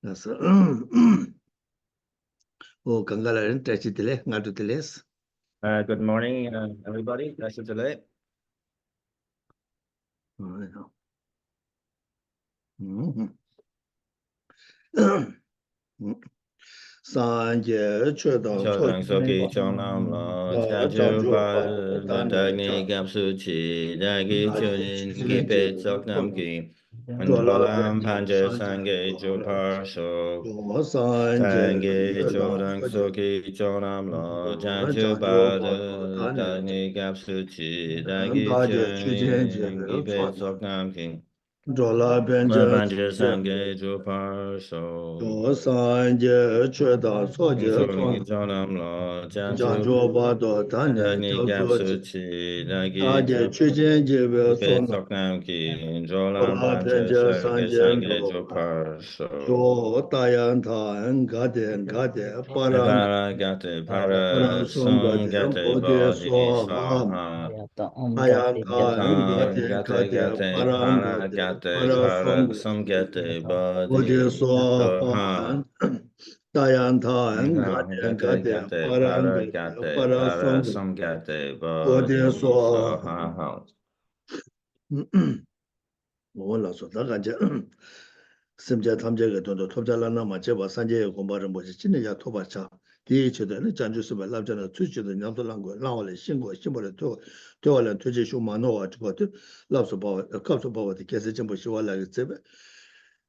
That's oh, Kangala, Tachitile, Natutiles. Good morning, everybody. Nice to delay. Sanje, Chodang, Soki Chonam Lo Chaju Ba Dagni Gapsuchi Dagi Chunin Gipe Soknam Ki Andolam Panja Sange Jopar So Tange Chodang Soki Chonam Lo Chaju Ba Dagni Gapsuchi Dagi Chunin Gipe Soknam Ki Jola Panja Sange Jopar So Sanje, Chodang, Soja, Jonam Lo Janjo Janju Bado, Tane, Dagni Gapsuchi Dagi Taje, Chujen, Jebe, Gipe Sona, Soknam Ki Jolam Jola Panja Benja, Sange Sange Sanjendo. Jopar So Jo Tayan Tan Gade Paran Para Gate Paran Para Sung Sungade Gate Bodhi Bodhi Swaha Swaha Tayan Tan Gate Gade Gate Paran Para Gade Gate Para Para Sungade Sung Gate Bodhi Bodhi Swaha Swaha Tayan Tan Gate Gade Gate Paran Para Gade Gate Para Para Sungade Sung Gate Bodhi Bodhi Swaha Swaha Mola so da ganje 심지어 탐제가 돈도 톱잘라나 맞제바 산제에 공부를 뭐지 진짜 토바차 디치도 잔주스바 랍잖아 투치도 냠도란 거 나올래 신고 신고를 또 또는 투지 쇼마노 같은 랍서 바 갑서 바한테 계속 좀 보시와라 그제베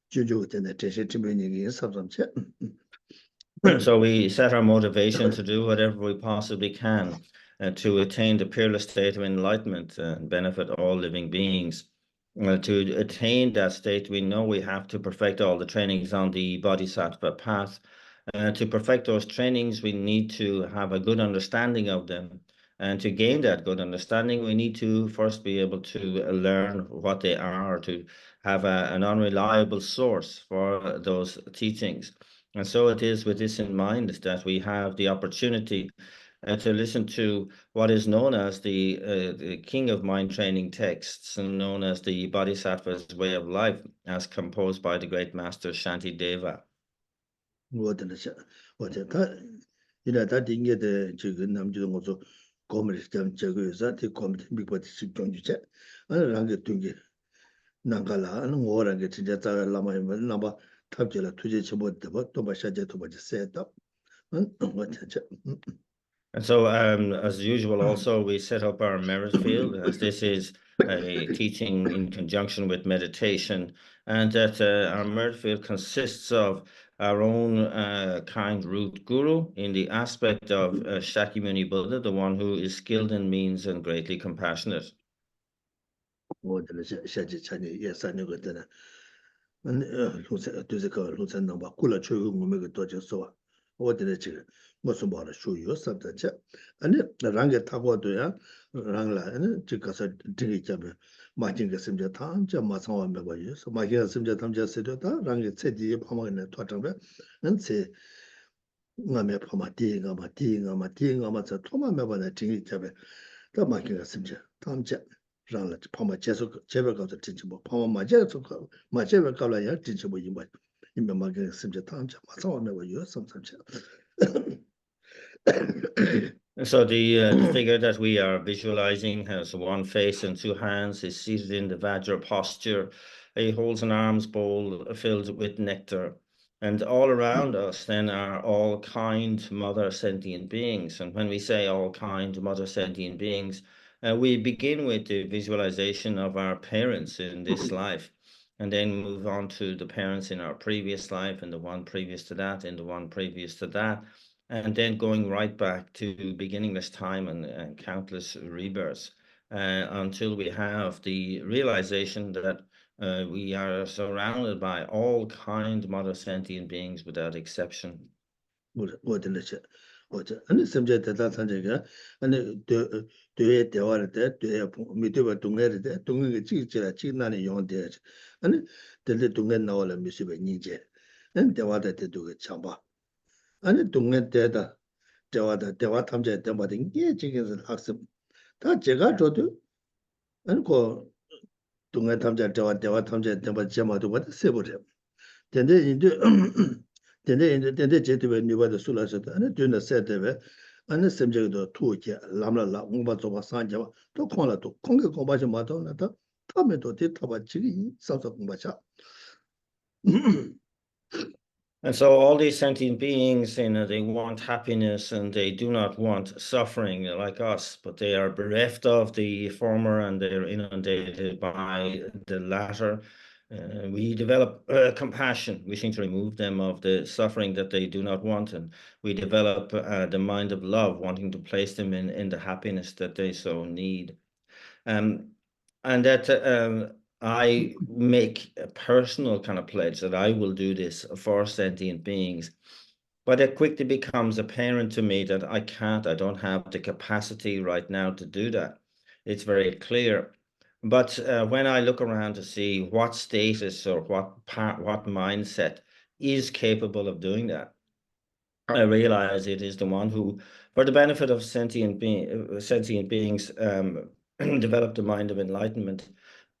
주주 때문에 대신 팀이 삼삼체 So we set our motivation to do whatever we possibly can to attain the peerless state of enlightenment and benefit all living beings. To attain that state, we know we have to perfect all the trainings on the Bodhisattva path. To perfect those trainings, we need to have a good understanding of them. And to gain that good understanding, we need to first be able to learn what they are, to have an unreliable source for those teachings. And so it is with this in mind that we have the opportunity to listen to what is known as the king of mind training texts and known as the Bodhisattva's way of life, as composed by the great master Shantideva. 다 이나 다 딩게데 지금 남주도 것도 고물 좀 저거서 디 고물 미버디 집중주체 아니 랑게 둥게 난가라 아니 오랑게 진짜 자가 라마이 나바 탑질라 투제 쳐보다 또 마샤제 또 버지 세다 And so, as usual, also we set up our merit field, as this is a teaching in conjunction with meditation, and that our merit field consists of our own kind root guru in the aspect of Shakyamuni Buddha, the one who is skilled in means and greatly compassionate. 무슨 말을 쇼요 sabdacha 아니 랑게 타고도야 랑라 아니 지가서 되게 잡아 마진게 심자 탐자 마상와 매봐요 소 마진게 심자 탐자 세도다 랑게 체디 파마네 토정베 는체 나메 파마티가 마티가 토마 매봐네 되게 잡아 더 마진게 심자 탐자 랑라 파마 계속 제ber가서 진짜 뭐 파마 마제서 마제ber 가라야 진짜 뭐 이마 이마 마진게 심자 탐자 마상와 매봐요 삼삼차 So the figure that we are visualizing has one face and two hands, is seated in the Vajra posture. He holds an alms bowl filled with nectar. And all around us then are all kind mother sentient beings. And when we say all kind mother sentient beings, we begin with the visualization of our parents in this life, and then move on to the parents in our previous life, and the one previous to that, and the one previous to that, and then going right back to beginningless time and countless rebirths until we have the realization that we are surrounded by all kind mother sentient beings without exception. 아니 심지어 대다 산제가 아니 되에 대화를 때 되에 미도가 동네를 때 동네가 찍지라 찍나는 용대 아니 될때 동네 나올라 미시베 니제 난 대화다 때도 참바 아니 동네 때다 대화 탐제 때마다 이게 지금 학습 다 제가 저도 아니 그 동네 탐제 대화 탐제 때마다 제마도 뭐 세버려 Dende 제대로 니바도 술라서도 안에 되는 세대에 안에 sem적도 투게 람라라 웅바 조바 산자와 또 콘라도 공개 공바지 마도나다 타메도 데이터바 지기 사서 공바자 And so all these sentient beings, they want happiness and they do not want suffering like us, but they are bereft of the former and they're inundated by the latter. We develop compassion, wishing to remove them of the suffering that they do not want, and we develop the mind of love, wanting to place them in the happiness that they so need. And that I make a personal kind of pledge that I will do this for sentient beings. But it quickly becomes apparent to me that I don't have the capacity right now to do that. It's very clear. But when I look around to see what status or what mindset is capable of doing that, I realize it is the one who, for the benefit of sentient beings, developed the mind of enlightenment.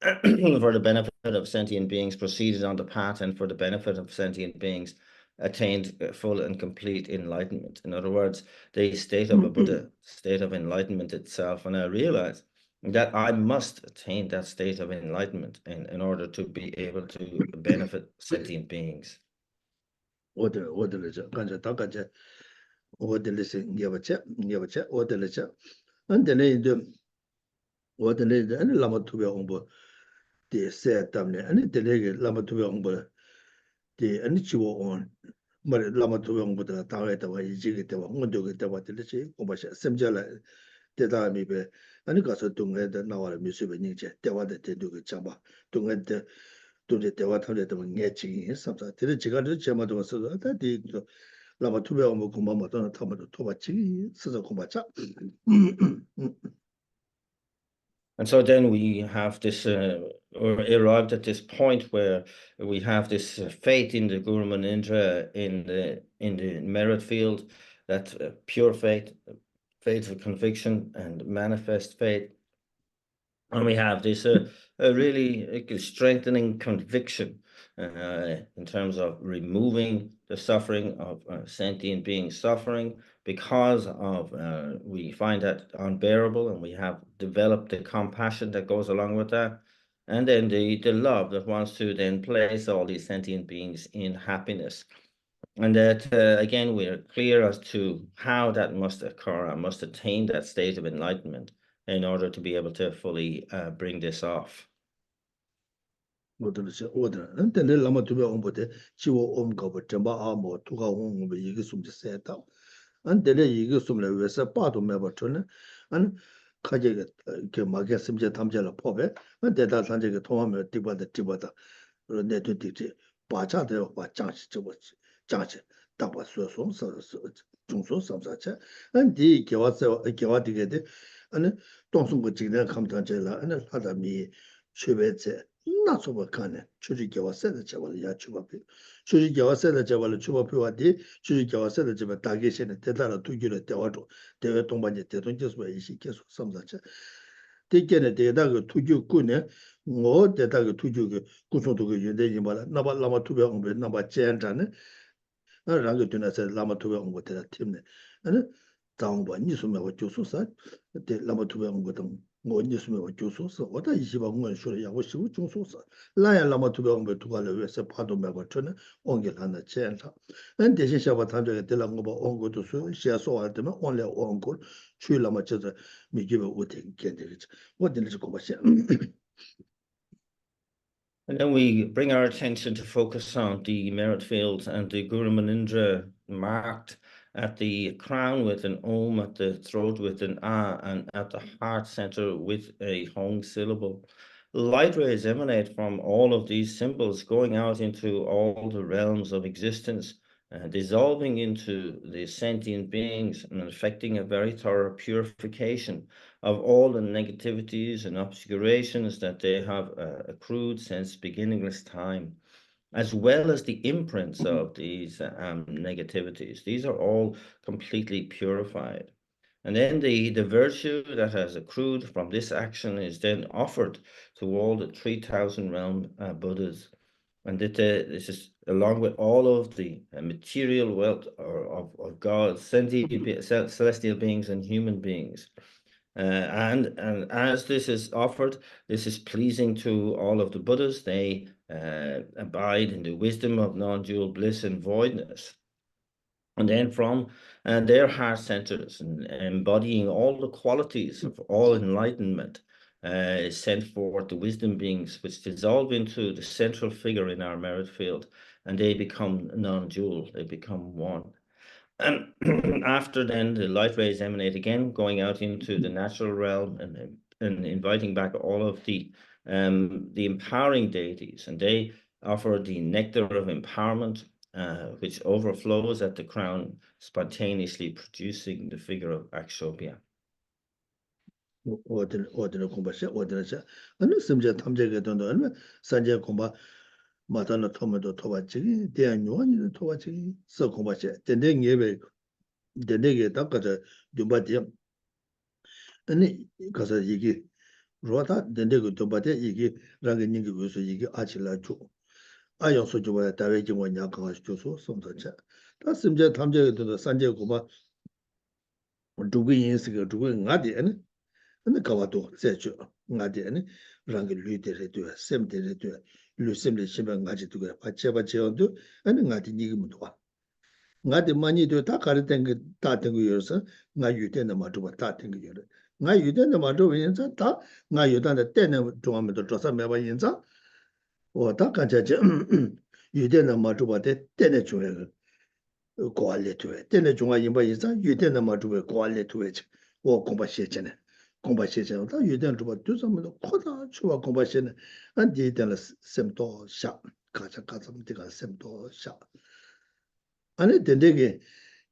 For the benefit of sentient beings, proceeded on the path, and for the benefit of sentient beings, attained full and complete enlightenment. In other words, the state of a Buddha, state of enlightenment itself. And I realize that I must attain that state of enlightenment in order to be able to benefit sentient beings. 어들어져 간자 다가제 어들리세 녀버체 어들리자 안데네 이제 어들리데 아니 라마투베 홍보 데세 담네 아니 데레게 라마투베 홍보 데 아니 치고 온 말 라마투베 홍보다 다외다 와 이지게 되와 홍도게 되와 들리지 고바샤 셈절라 대다미베 아니 가서 동네에 나와라 미수베 닝제 대와데 대두게 잡아 동네에 동네 대화 털려도 녜지 삼사 들이 지가도 제마도 써서 다디 라마 투베 뭐 고마마도 타마도 토바치 쓰서 고마차 And so then we have this, or arrived at this point where we have this faith in the Guru Manindra, in the merit field, that pure faith, faith of conviction and manifest faith. And we have this a really strengthening conviction in terms of removing the suffering of sentient beings suffering, because of we find that unbearable, and we have developed the compassion that goes along with that, and then the love that wants to then place all these sentient beings in happiness. And that again, we're clear as to how that must occur. I must attain that state of enlightenment in order to be able to fully bring this off. 모든지 오더 근데 라마 투베 온보데 지wo 옴가버 점바 아모 투가 온고 이게 숨지 세다 안데레 이게 숨래 왜서 빠도 매버트네 안 가제게 그 마게 심제 담제라 포베 안데다 산제게 통하면 디바다 내도 디지 바자데 바 장시 저버지 장시 답바 소송서 중소 삼사체 안디 개와디게데 아니 동송고 지내 감탄제라 아니 하다미 최베제 나서버 칸에 추리겨와서도 저걸 야 추바피 추리겨와서도 저걸 추바피와디 추리겨와서도 저거 다게시네 대단한 두기를 대화도 대외 동반제 대동제수가 이시 계속 삼사체 대견에 대다가 투규꾼에 뭐 대다가 투규가 구소도 그 연대지 말아 나발라마 투병 나바 제한자네 라고 되나서 라마 투병 거 대다 팀네 아니 다음번 니수면 교수사 대 라마 투병 거든 뭐 니수면 교수사 어다 20원 쇼를 야고 시고 중소사 라야 라마 투병 거 두가를 위해서 파도 매고 전에 온게 하나 제한사 안 대신 샤바 탄저게 될랑 거 온고도 수 시야소 때문에 온래 온고 추일라마 저서 미기베 오테 겐데지 어디를 거 봐시 And then we bring our attention to focus on the merit fields, and the Guru Manindra marked at the crown with an Om, at the throat with an A, and at the heart center with a Hong syllable. Light rays emanate from all of these symbols, going out into all the realms of existence, dissolving into the sentient beings and effecting a very thorough purification of all the negativities and obscurations that they have accrued since beginningless time, as well as the imprints of these negativities. These are all completely purified. And then the virtue that has accrued from this action is then offered to all the 3,000 realm Buddhas. And that this is along with all of the material wealth of God, celestial beings and human beings. And as this is offered, this is pleasing to all of the Buddhas. They abide in the wisdom of non-dual bliss and voidness. And then from their heart centers and embodying all the qualities of all enlightenment, is sent forth the wisdom beings, which dissolve into the central figure in our merit field, and they become non-dual, they become one. And after then, the light rays emanate again, going out into the natural realm and inviting back all of the empowering deities, and they offer the nectar of empowerment, which overflows at the crown, spontaneously producing the figure of Akshobhya. 어디는 공부하셔 어디는 어느 심지어 탐재게 된다 아니면 산재 공부 마다는 토마도 토바지 대한 요원이 토바지 서 공부하셔 된대 예배 된대게 답가자 좀바디 아니 가서 이게 로다 된대고 좀바디 이게 라게 닝게 그래서 이게 아치라 줘 아영소 줘야 다외 정원 약간 줘서 송서차 다 심지어 탐재게 된다 산재 공부 누구 인식을 누구 나디 아니 근데 가와도 세죠. 나디는 랑게 류데레도 셈데레도 류셈레 시방 가지도 그 받쳐받쳐도 아니 나디 니금도 와. 나디 많이도 다 가르된 게 다된 거여서 나 유대는 맞고 다된 거여. 나 유대는 맞고 인자 다나 유단의 때는 중앙면도 조사 매번 인자 어다 간자지 유대는 맞고 때 때는 중에 고알레토에 때는 중앙 인바 인자 유대는 맞고 고알레토에 어 공부하시잖아요. 공부하시잖아요. 다 유대는 좀 두서면도 코다 추와 공부하시는 안 디데는 셈도 샤 가자 데가 셈도 샤 아니 된대게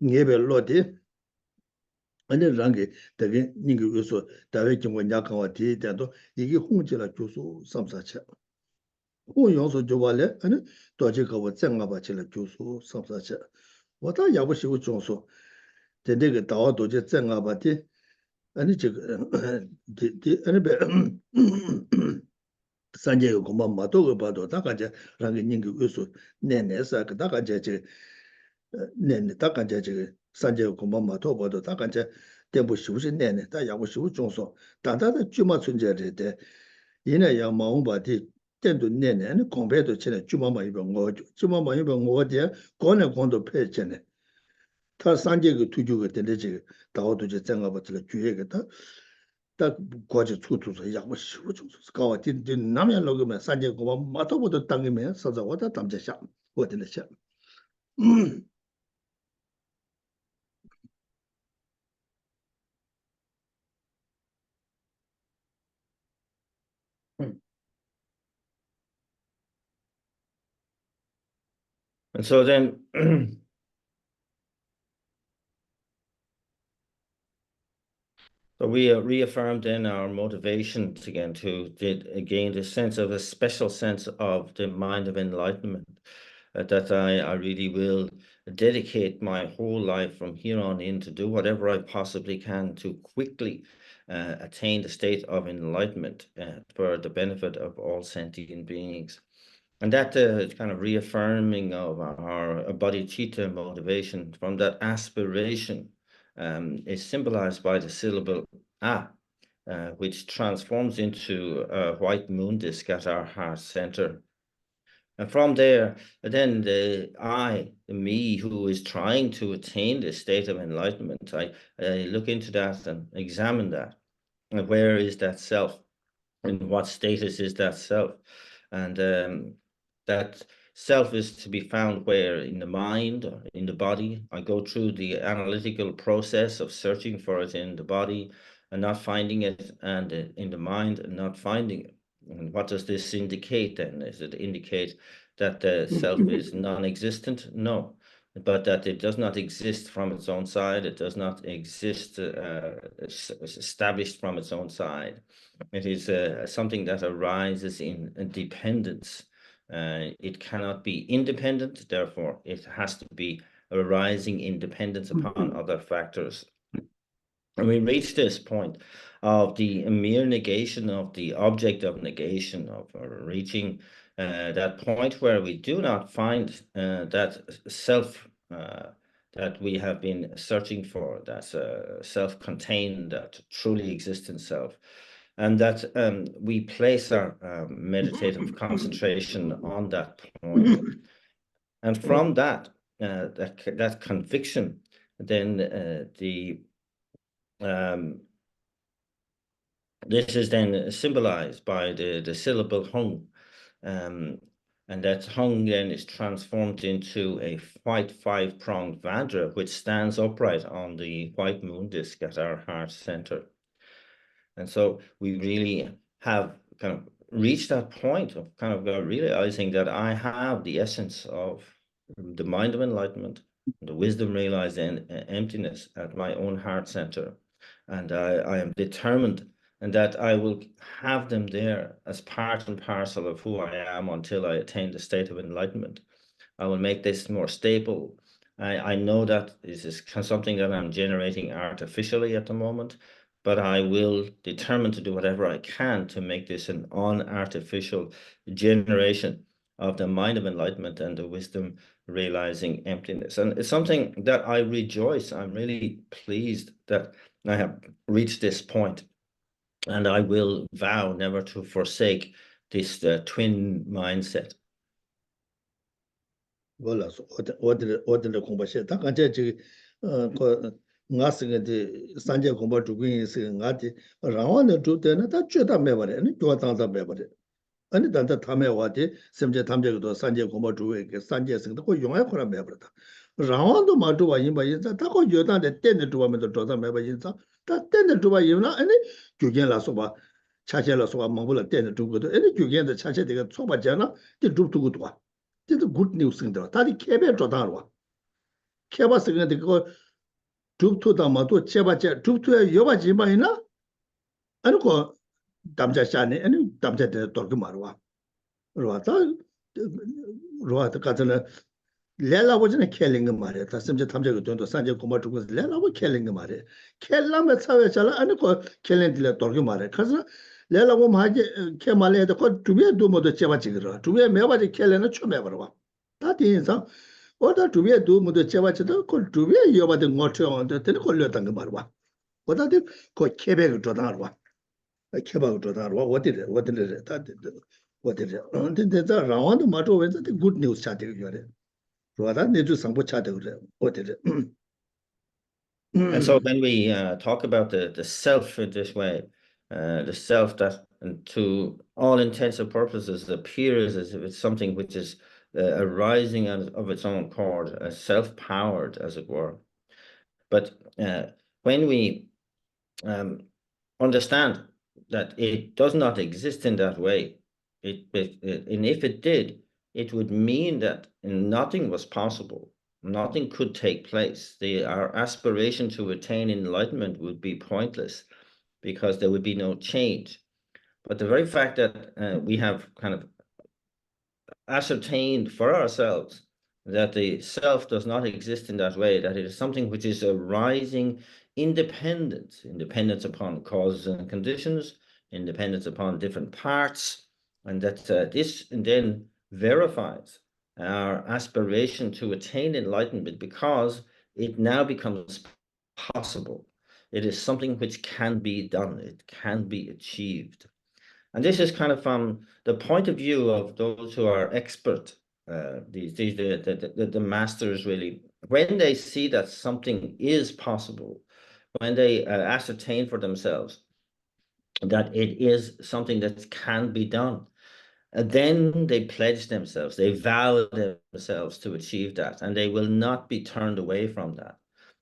예벨로디 아니 랑게 되게 니가 그래서 다외 정원 약간와 디데도 이게 홍지라 교수 삼사차 홍용서 줘발래 아니 도지가고 정가바치라 교수 삼사차 와다 야부시고 종소 된대게 다와 도지 정가바티 아니 저 아니 배 산재가 공부 마도가 봐도 다가제 랑게 닝게 위수 내내서 다가제 저 내내 다가제 저 산재가 공부 마도 봐도 다가제 대부 쉬우시 내내 다 야고 쉬우 중소 다다다 주마存在때 이내 야 마음바디 때도 내내 공부도 전에 주마마 이번 거 주마마 이번 거 어디야 거네 공도 폐전에 다 산재가 투주가 되는지 다오도 저 생각부터 주의겠다 딱 과제 추투서 약고 쉬고 좀 가와 딘 남양 로그면 산재 고마 마토보도 당기면 서서 왔다 담자샤 어디는 샤 And so then so we reaffirmed then our motivations again to gain the sense of a special sense of the mind of enlightenment, that I really will dedicate my whole life from here on in to do whatever I possibly can to quickly attain the state of enlightenment for the benefit of all sentient beings. And that kind of reaffirming of our bodhicitta motivation from that aspiration is symbolized by the syllable A, which transforms into a white moon disk at our heart center. And from there, then the I, the me, who is trying to attain this state of enlightenment, I look into that and examine that. And where is that self? In what status is that self? And that self is to be found where? In the mind, or in the body. I go through the analytical process of searching for it in the body and not finding it, and in the mind and not finding it. And what does this indicate then? Does it indicate that the self is non-existent? No, but that it does not exist from its own side. It does not exist established from its own side. It is something that arises in dependence. It cannot be independent, therefore it has to be arising in dependence upon other factors. And we reach this point of the mere negation of the object of negation, of reaching that point where we do not find that self that we have been searching for, that self-contained, that truly existent self, and that we place our meditative concentration on that point. And from that, that conviction, then this is then symbolized by the syllable hung, and that hung then is transformed into a white 5-pronged Vajra, which stands upright on the white moon disk at our heart center. And so we really have kind of reached that point of kind of realizing that I have the essence of the mind of enlightenment, the wisdom realized in emptiness at my own heart center. And I am determined and that I will have them there as part and parcel of who I am until I attain the state of enlightenment. I will make this more stable. I know that this is something that I'm generating artificially at the moment, but I will determine to do whatever I can to make this an unartificial generation of the mind of enlightenment and the wisdom realizing emptiness. And it's something that I rejoice. I'm really pleased that I have reached this point, and I will vow never to forsake this twin mindset. Voilà, ordre combat. Tant quand j'ai nga singa de sanje combat to win is nga de rawan de de na ta cheta me bare ni to ta ta me bare ani dan ta thame wa de semje thamje do sanje combat to we ke sanje sing ko yong ya khora me bare ta rawan do ma to wa yin ba yin ta ko yo ta de ten de to wa me to ta me ba yin ta ten de to wa yin na ani gyu gen la so ba cha che la so ba ma bu la ten de to go do ani gyu gen de cha che de ga so ba ja na de du tu go do this is good news thing there. That is kebe jodarwa. Keba singa de ko duktu da ma to cheba che duktu yoba ji ba ina. Ani ko damja shane ani damja de torgi marwa. Ro ta ka tana lela wo jene kelling mare. Ta simje thamje go do sanje ko ma tu lela wo kelling mare. Kella me sawe chala ani ko kelling dile torgi mare. Khasna lela wo maje ke male de ko tubiye do mo do cheba chigira. Tubiye meba de kelena chume barwa. That is oda tubiye do mo do cheba chida ko tubiye yoba de ngotyo on de ten ko le tang barwa. Oda de ko kebe go dodarwa. Keba go dodarwa. What did that what did it? De da rawan de mato we the good news chat de yore. Roda ne ju sangpo chat de what did it? And so when we talk about the self in this way, the self that, and to all intents and purposes, appears as if it's something which is arising of its own accord, self-powered, as it were. But when we understand that it does not exist in that way, and if it did, it would mean that nothing was possible. Nothing could take place. Our aspiration to attain enlightenment would be pointless because there would be no change. But the very fact that we have kind of ascertained for ourselves that the self does not exist in that way, that it is something which is arising independence upon causes and conditions, independence upon different parts, and that this then verifies our aspiration to attain enlightenment because it now becomes possible. It is something which can be done. It can be achieved. And this is kind of from the point of view of those who are expert, the masters really, when they see that something is possible, when they ascertain for themselves that it is something that can be done, then they pledge themselves, they vow themselves to achieve that, and they will not be turned away from that.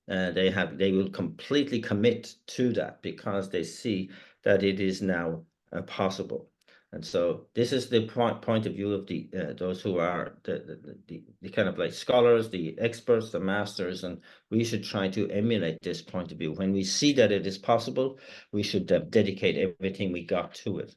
They will completely commit to that because they see that it is now possible. And so this is the point of view of the those who are the kind of like scholars, the experts, the masters, and we should try to emulate this point of view. When we see that it is possible, we should dedicate everything we got to it.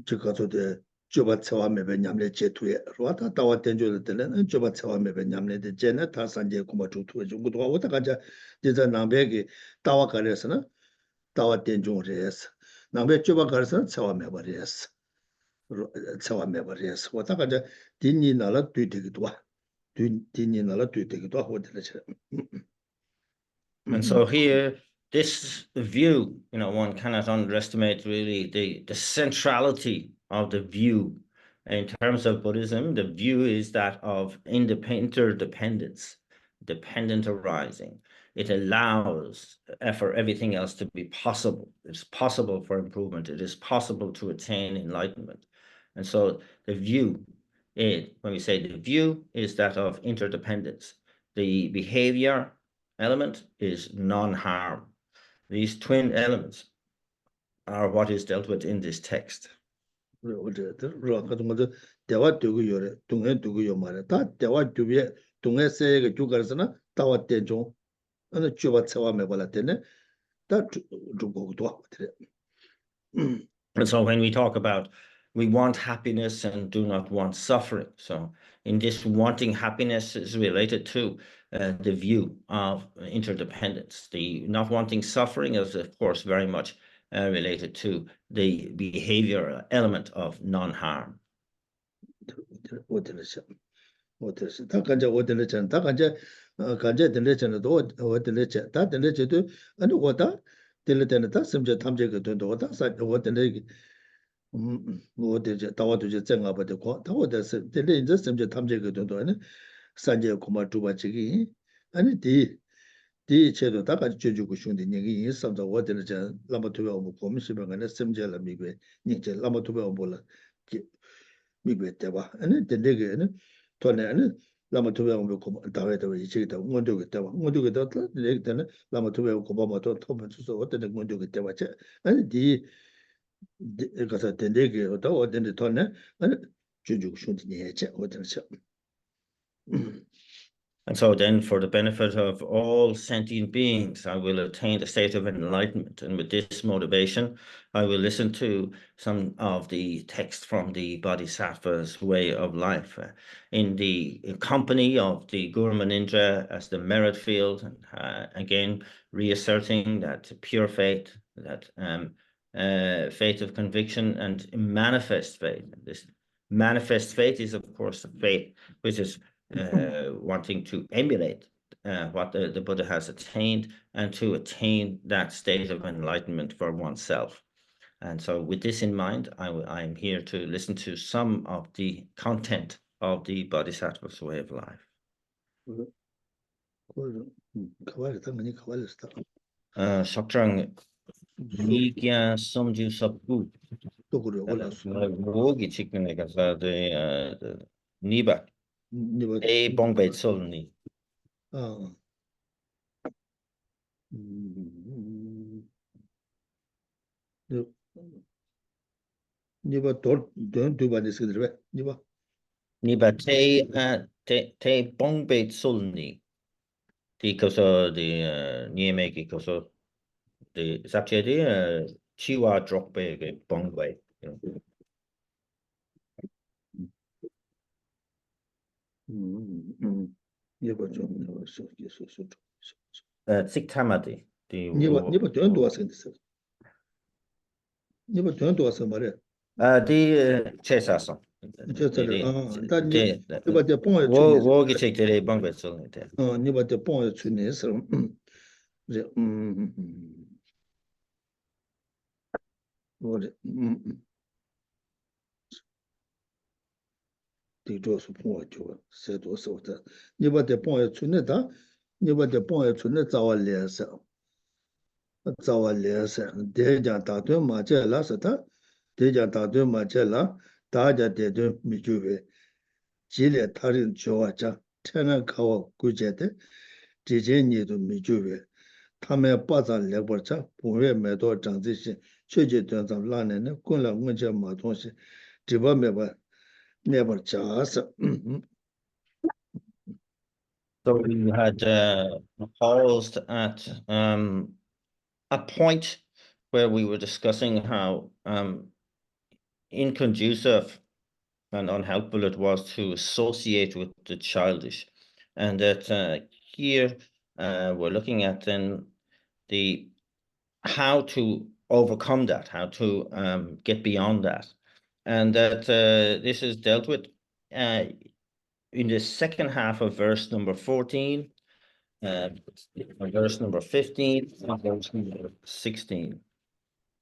지가서데 조바 체와메베 냠레 제투에 로타 타와 텐조를 때는 조바 체와메베 냠레데 제네 타산제 고마 주투에 중고도 오다 가자 제자 남베기 타와 가레스나 타와 텐조레스 남베 조바 가레스나 체와메버레스 체와메버레스 오다 가자 딘니 나라 뒤되기도 와 딘니 나라 뒤되기도 하고 되죠. And so here, this view, one cannot underestimate really the centrality of the view. In terms of Buddhism, the view is that of interdependence, dependent arising. It allows for everything else to be possible. It's possible for improvement. It is possible to attain enlightenment. And so the view, when we say the view, is that of interdependence. The behavior element is non-harm. These twin elements are what is dealt with in this text. And so when we talk about we want happiness and do not want suffering. So in this wanting happiness is related to the view of interdependence. The not wanting suffering is, of course, very much related to the behavior element of non-harm. 디체도 다가 주주고 슌데 닝이 인삼자 워들자 라마투베 오고 고미시방에 셈젤라 미베 닝제 라마투베 오볼라 미베 때바 아니 데데게는 토네는 라마투베 오고 고 다웨도 이체다 응원도게 때바 응원도게 때다 레게는 라마투베 오고 고바마도 토면서 어떤 응원도게 때바 아니 디 가서 데데게 어떤 어떤 토네 아니 주주고 슌데 닝제 어들자. And so then for the benefit of all sentient beings, I will attain the state of enlightenment. And with this motivation, I will listen to some of the text from the Bodhisattva's way of life in the company of the Guru Manindra as the merit field, and again, reasserting that pure faith, that faith of conviction and manifest faith. This manifest faith is, of course, faith which is wanting to emulate what the Buddha has attained and to attain that state of enlightenment for oneself. And so with this in mind, I'm here to listen to some of the content of the Bodhisattva's way of life. Shoktrang Yigya Somju Sabgu Wogi Chiknega the Niba. A bongbeit solni. Niba don't do by this Niba. Niba te bongbeit solni. Because the Niemeki koso the Sapchedi Chiwa drop big bongbeit. Siktamati. Niba don't do us in this. Niba don't do us a mare. The Chesason. Niba the point. Wogi take the bongbeit solni. Niba the point to this. 디조스 포죠 세도서다 니바데 뽕에 춘네다 니바데 뽕에 춘네 자월레서 대장 다도 마제라서다 대장 다도 마제라 다자 대도 미주베 지레 다른 조화자 테나카와 구제데 지제니도 미주베 타메 빠잔 레버자 보외 매도 장지신 최제된자 라네네 군라 문제 마동시 디바메바 never just. So we had paused at a point where we were discussing how inconducive and unhelpful it was to associate with the childish. And that here we're looking at then how to overcome that, how to get beyond that. And that this is dealt with in the second half of verse number 14, verse number 15, and verse number 16,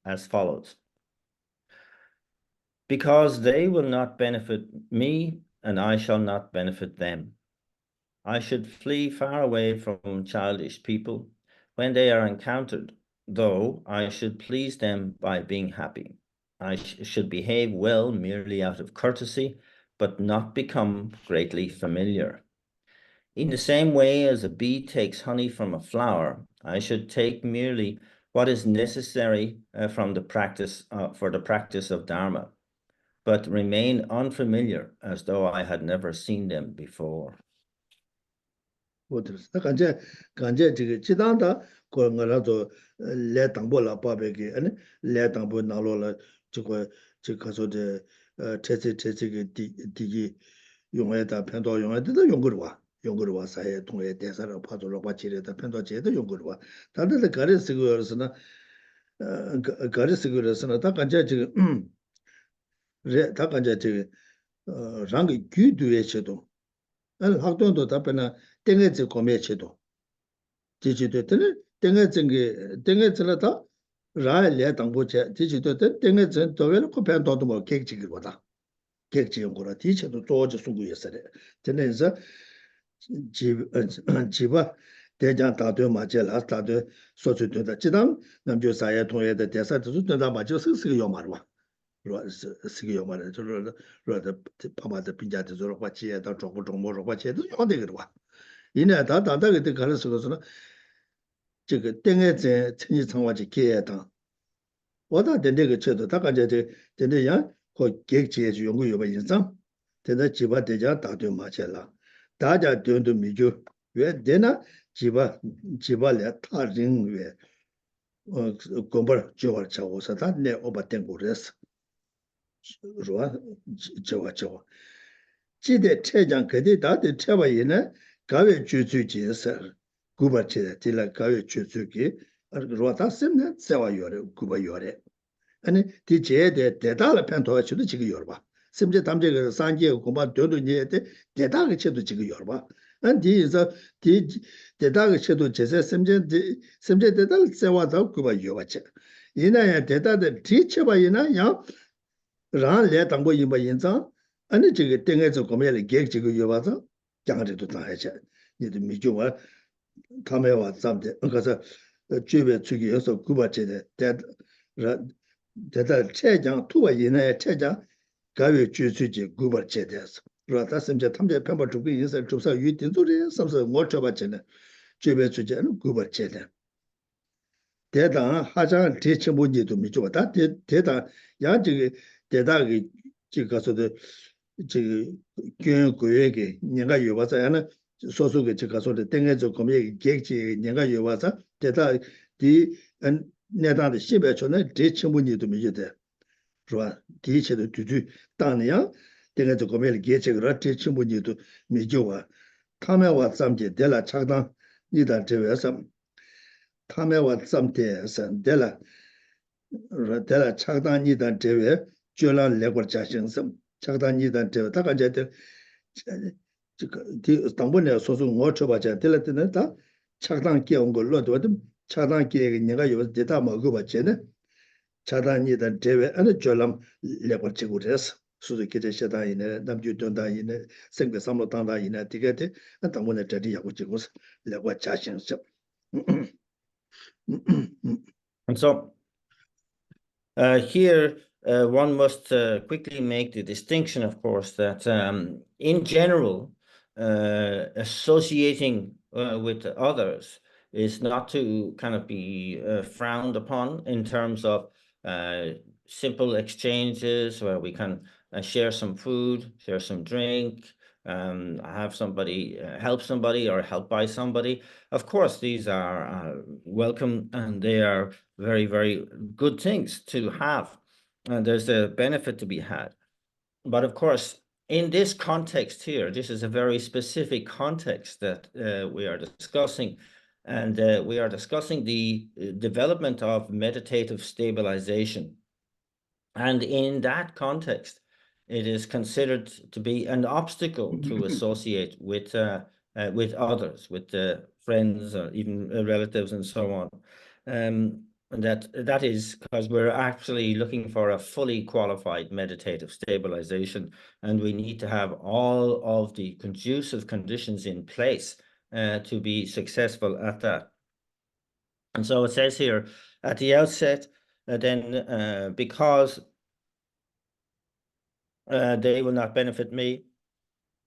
as follows. Because they will not benefit me, and I shall not benefit them. I should flee far away from childish people when they are encountered, though I should please them by being happy. I should behave well merely out of courtesy, but not become greatly familiar. In the same way as a bee takes honey from a flower, I should take merely what is necessary for the practice of Dharma, but remain unfamiliar as though I had never seen them before. 간제 지금 지단다 거라도 레 당보라 바베게 아니 레 당보 나로라 저거 저 가서데 체체체체게 디기 용에다 편도 용에다 용거로 와 사회 통해 대사를 파도로 받치려다 편도 제도 용거로 와 다들 가르 쓰고서나 가르 쓰고서나 다 간제 지금 레다 간제 지금 랑이 규두에 쳐도 아니 학동도 답변나 땡에지 고매치도 지지도 때는 땡에지라다 라엘레 당보체 지지도 때 땡에지 도vel 코펜도도 뭐 객지기보다 객지용 거라 뒤쳐도 도저 숨구였어요. 전에서 지바 대장 다도 맞jel라 다도 소주도다 지당 남조 사회 통해의 대사도 된다 맞죠 스스로 요마르와 스기 요마르 저로 파마다 빈자도 저로 같이에다 정보 같이에도 요되거든 와 이내 다다다게 가르쳐서는 저거 땡에제 천지 청와지 계에다 와다 된데게 쳐도 다가제 된데야 그 계획지에 연구 요바 인상 된다 지바 대자 다도 맞jel라 다자 된도 미죠 왜 되나 지바래 타링 왜 공부 저월 차고서 다내 오바된 거랬어 로아 저와 지대 최장 그대 다들 쳐봐이네 가외 주주지에서 구바체 딜라 가외 주주기 로타 셈네 세와 요래 구바 요래 아니 디제데 대다를 편도가 주도 지금 요봐 심지 담제가 산지에 공부 되도 니에 대다가 쳐도 지금 요봐 안 디에서 디 대다가 쳐도 제세 심지 대다를 세와도 구바 요바체 이나야 대다들 뒤쳐봐이나 야 란레 당보 임바 인자 아니 지금 땡에서 고매를 계획 지금 요봐서 장르도 다 해줘. 니도 미주와 카메와 잠데 그래서 주변 주기에서 구바체데 대다 최장 투와 이내 최장 가외 주주지 구바체데서 그러다 심지어 탐제 편바 주기 인사 조사 유딘도리 삼서 못 줘봤잖아. 주변 주제는 구바체데 대다 하장 대체문제도 미주와 대다 야지 대다기 지가서도 지 교육에게 내가 요바자야는 소속의 지가서도 땡에서 거기 계획지 내가 요바자 대다 디 내다의 시베촌에 대체문제도 미주대 좋아 디체도 두두 땅이야 땡에서 거기 계획지가 대체문제도 미주와 카메와 잠제 대라 착당 이다 제외서 카메와 잠대에서 대라 착당 이다 제외 줄란 레고 자신성 착단이단 저 다가제들 그 당번에 소소 ngo쳐봐자 될때는 다 착단 끼온 걸로 도 착단 끼에 내가 요 데이터 먹어 봤잖아 차단이단 제외 안에 줄람 레고 지구레스 수도께서 시다이네 남주던다이네 생배 삼로 당다이네 디게데 당번에 저리 하고 지고서 레고 자신성 And so here one must quickly make the distinction, of course, that in general, associating with others is not to kind of be frowned upon in terms of simple exchanges where we can share some food, share some drink, have somebody help somebody or help by somebody. Of course, these are welcome and they are very, very good things to have. there's a benefit to be had. But of course, in this context here, this is a very specific context that we are discussing. And we are discussing the development of meditative stabilization. And in that context, it is considered to be an obstacle to associate with others, with friends or even relatives and so on. And that is because we're actually looking for a fully qualified meditative stabilization, and we need to have all of the conducive conditions in place to be successful at that. And so it says here at the outset, then because they will not benefit me,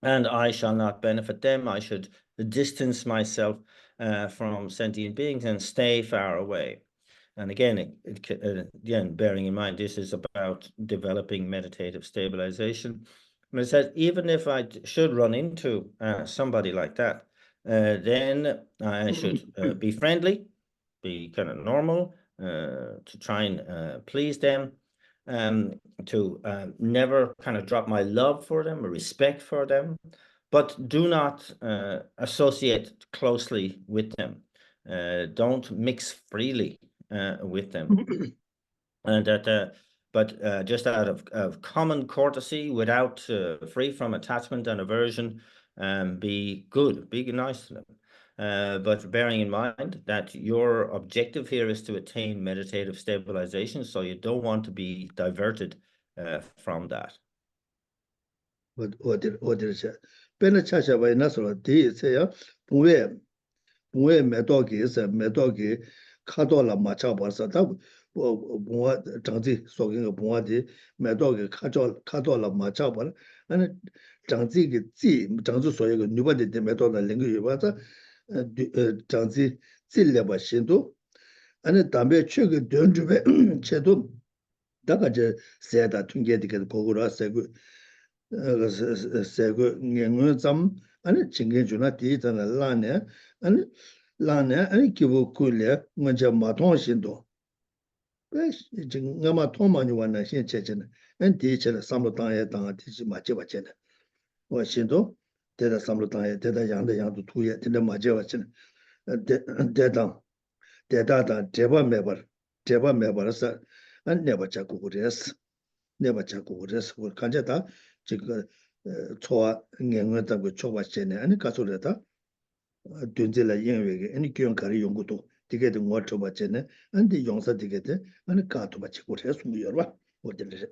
and I shall not benefit them, I should distance myself from sentient beings and stay far away. And again, again, bearing in mind, this is about developing meditative stabilization. But it says, even if I should run into somebody like that, then I should be friendly, be kind of normal, to try and please them, to never kind of drop my love for them or respect for them, but do not associate closely with them. Don't mix freely with them. And that, but just out of common courtesy, without free from attachment and aversion, be good, be nice to them. But bearing in mind that your objective here is to attain meditative stabilization, so you don't want to be diverted from that. 어디를 쳐. 배는 차셔봐야 나서로 뒤에 있어요. 부에 매도기 있어. 매도기 카도라 맞춰봐서 다 부와 장지 속인 거 부와디 매도기 카도라 맞춰봐. 아니 장지기 장지 소유 그 누바데 매도다 링그 요바자 장지 찔려봐 신도 아니 담배 최그 된주배 제도 다가제 세다 퉁게디게 고고라 세고 세고 녜응점 아니 징게주나 디잖아 라네 아니 기부 쿨레 먼저 마통신도 왜 지금 나마 통만이 왔나 신체체는 엔 디체는 삼로당에 당아 디지 맞제받잖아 신도 대다 삼로당에 대다 양도 투에 대다 맞제받잖아 대다다 제바 매버서 안 내가 자꾸 그랬어 그 간제다 지금 초와 녜응다고 초바체네 아니 가서래다 든질라 인외게 아니 교육가리 연구도 되게 된 것도 맞잖아. 근데 용사 되게 돼. 아니 가도 맞지 그래서 뭐여봐. 어디를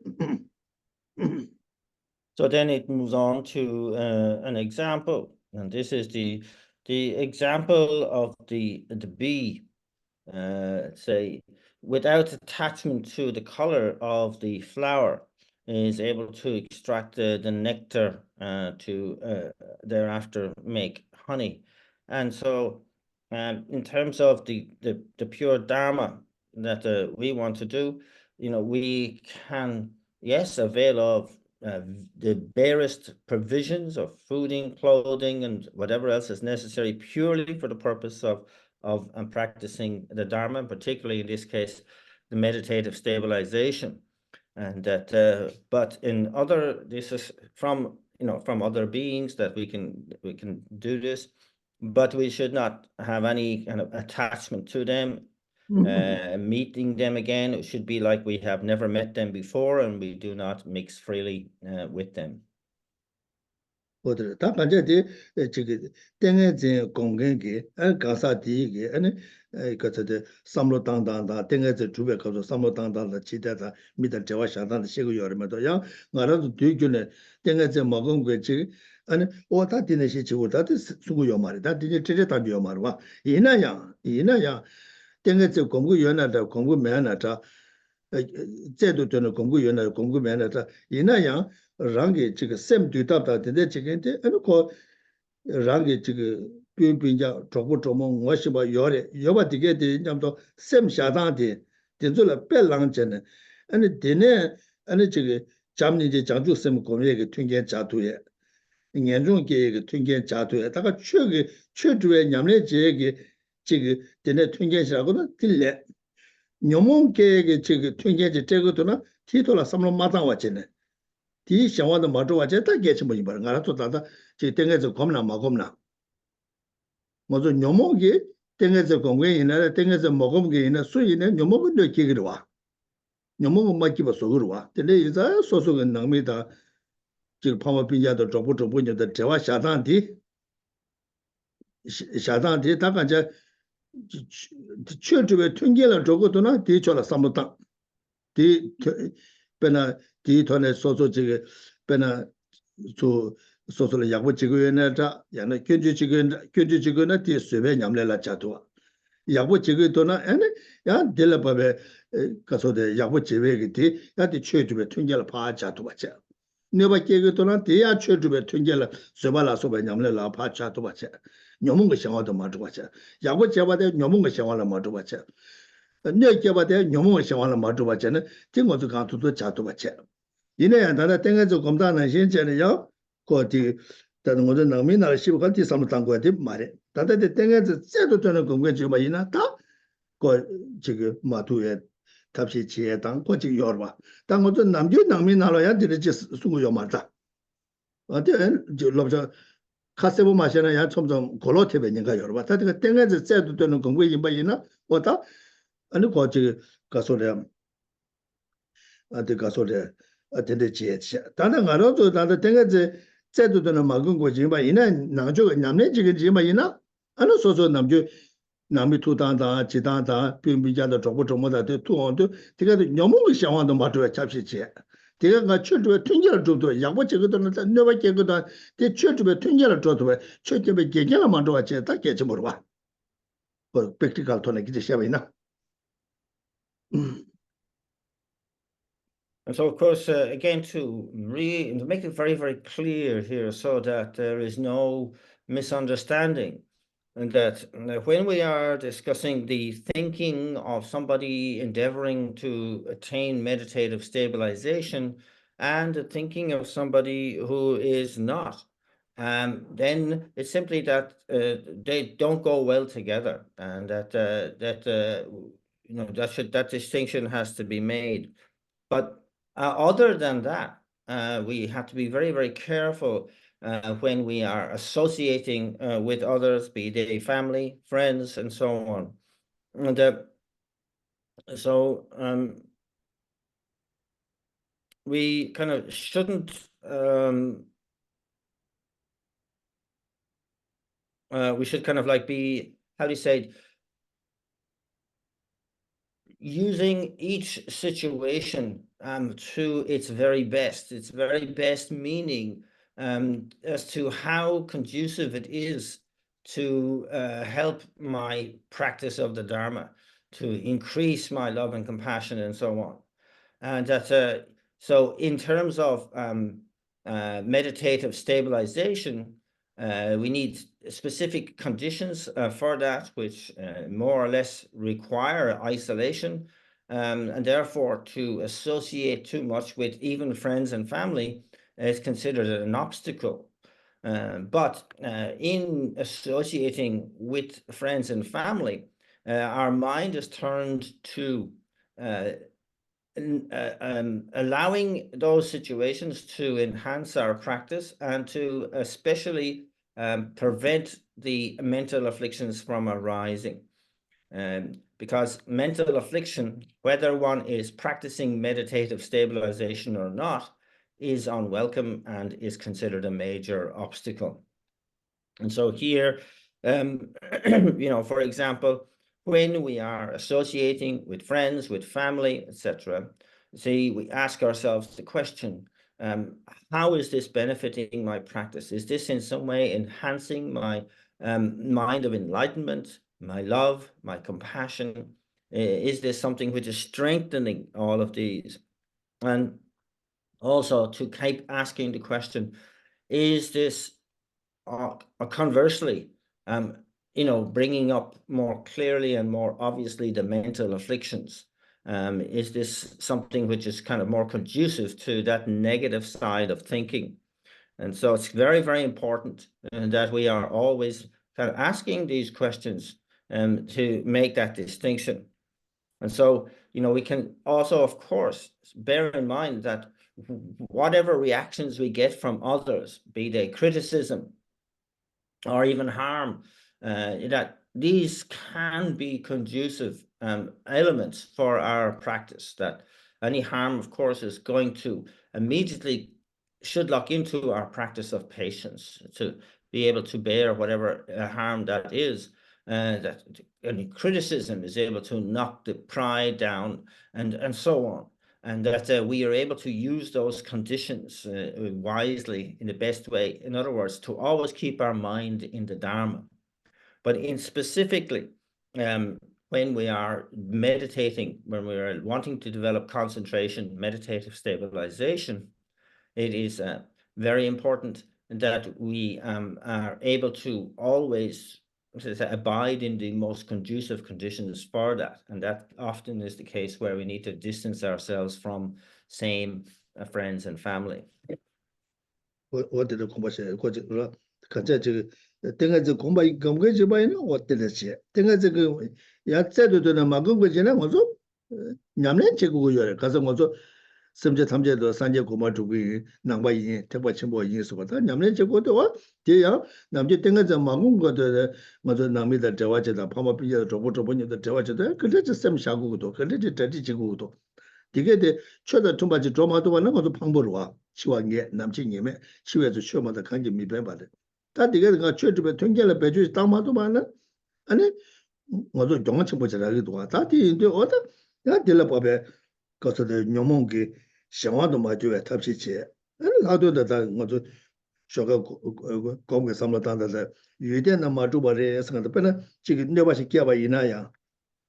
So then it moves on to an example, and this is the example of the bee. Say, without attachment to the color of the flower, is able to extract the nectar to thereafter make honey. And so in terms of the pure Dharma that we want to do, we can, yes, avail of the barest provisions of fooding, clothing, and whatever else is necessary purely for the purpose of practicing the Dharma, particularly in this case, the meditative stabilization. And that, but in other, this is from other beings that we can do this, but we should not have any kind of attachment to them. Meeting them again, it should be like we have never met them before, and we do not mix freely with them. 어디를 다 간제디 지금 땡에지 공경기 가사디기 아니 그저데 삼로당당다 땡에지 주베 가서 삼로당당다 지대다 미들 제와 샤단다 시고 여름에도 야 나라도 뒤균에 땡에지 먹은 거지 아니 오다 디네시 지고다 수고요 말이다 디제 제제다 비요 말와 이나야 땡에지 공부 연나다 공부 매나다 제도 되는 공부 연나 공부 매나다 이나야 랑게 지금 샘 뒤답다 되는데 지금인데 아니고 랑게 지금 빈빈자 조고 뭐시바 여바 되게 되냐면 샘 샤단데 된줄라 벨랑전에 아니 되네 아니 지금 잠니제 장주 샘 공예게 튕게 자두에 연중게 튕게 자두에 다가 최주에 냠내 제게 지금 되네 튕게시라고는 들래 녀몽게 지금 튕게지 제거도나 티토라 삼로 마당 왔잖아. 디 샹와도 마도 왔지 다 개치 뭐 이봐. 나라 또 다다 지 땡에서 겁나 마겁나. 먼저 녀목이 땡에서 공부에 있나 땡에서 먹음게 있나 수이네 녀목은 너 기기로 와. 녀목은 맞기버 속으로 와. 근데 이자 소속은 낭미다. 지금 파마 빈자도 저부저부녀도 제와 샤단디 샤단디 다 간자 최주에 통계를 저거도나 뒤쳐라 삼부다. 디 베나 디 돈에 소소 지금 베나 저 소소를 약부 지구에나자 야나 견주 지구나 뒤 수배 냠래라 자도와 약부 지구도나 아니 야 델라바베 가서데 약부 지배게 뒤 야디 최주에 통계를 봐 자도와자 네바 계기도나 뒤야 최주에 통계를 수발라 수배 냠래라 봐 자도와자 녀몽 거 생활도 맞도와자 약부 제바데 녀몽 거 생활을 맞도와자 네 개바데 녀몽 생활을 맞도와자는 진거도 간도도 자도와자 이내야 나라 땡에서 검다는 신체는요. 거기 다른 것은 남이나 시부가 뒤삼을 당고야 돼 말해. 다들 땡에서 째도 되는 공부 지금 이나 다 지금 마두에 답시 지에 당 거기 열봐. 당 것은 남이나로야 되지 수고요 말다. 어때 저 럽자 카세보 마시나 야 점점 골로테베니까 열봐. 다들 땡에서 째도 되는 공부 지금 이나 뭐다 아니 거기 가서래 아들 가서래 어떤데 지혜치 다른 거로도 나도 땡가지 제도도는 막은 거지 봐 이나 나저 남네 지금 지금 이나 아니 소소 남주 남이 투단다 지단다 비비자도 조부조모다 투원도 되게 너무想法都 맞죠 잡시지 내가 가 출주에 튕겨를 줘도 양보 제거도는 너가 제거도 대 출주에 튕겨를 줘도 출주에 개개를 만들어 왔지 다 개지 모르 봐 프랙티컬 토네 기지 시험이나 And so, of course, again, to make it very, very clear here so that there is no misunderstanding, and that when we are discussing the thinking of somebody endeavoring to attain meditative stabilization and the thinking of somebody who is not, then it's simply that they don't go well together, and that that distinction has to be made. But other than that, we have to be very, very careful when we are associating with others, be they family, friends, and so on. And we kind of shouldn't we should kind of like be, how do you say, using each situation to its very best meaning as to how conducive it is to help my practice of the Dharma, to increase my love and compassion and so on. And that so in terms of meditative stabilization, we need specific conditions for that, which more or less require isolation, and therefore to associate too much with even friends and family is considered an obstacle. But in associating with friends and family, our mind is turned to allowing those situations to enhance our practice and to especially prevent the mental afflictions from arising. Because mental affliction, whether one is practicing meditative stabilization or not, is unwelcome and is considered a major obstacle. And so here, for example, when we are associating with friends, with family, etc., see, we ask ourselves the question, how is this benefiting my practice? Is this in some way enhancing my mind of enlightenment, my love, my compassion? Is this something which is strengthening all of these? And also to keep asking the question, is this conversely, bringing up more clearly and more obviously the mental afflictions? Is this something which is kind of more conducive to that negative side of thinking? And so it's very, very important that we are always kind of asking these questions to make that distinction. And so you know, we can also, of course, bear in mind that whatever reactions we get from others, be they criticism or even harm, that these can be conducive elements for our practice. That any harm, of course, is going to immediately should lock into our practice of patience to be able to bear whatever harm that is. That any criticism is able to knock the pride down, and so on. And that we are able to use those conditions wisely in the best way. In other words, to always keep our mind in the Dharma. But in specifically, when we are meditating, when we are wanting to develop concentration, meditative stabilization, it is very important that we are able to always abide in the most conducive conditions for that. And that often is the case where we need to distance ourselves from same friends and family. 我得了恐怕是或者说看在这个等下这恐怕跟不跟这边呢我得了些等下这个也再多的嘛跟过去呢我说两年这个我有可是我说甚至他们这都三节恐怕主归南瓜银特别清薄银是吧他两年这个的话这样那么就等下这嘛跟过的我说南面的这话这的旁边比较中国你的这话这的可是这什么下过多可是这这个多이게 최대 좀 봐지 좀마도 하는 것도 방법으로 치와게 남친님의 치외도 쉬어마다 간지 미변바데 다 되게 그 최주에 통계를 배주 담아도 많아 아니 뭐도 정치 보자라기도 하다 뒤인데 어다 야 될라 법에 거서도 녀몽기 생활도 마주에 탑시치 나도다 뭐도 저거 공개 삼라단다 유대나 마주바레 생각도 빼나 지금 내봐시 끼어봐 이나야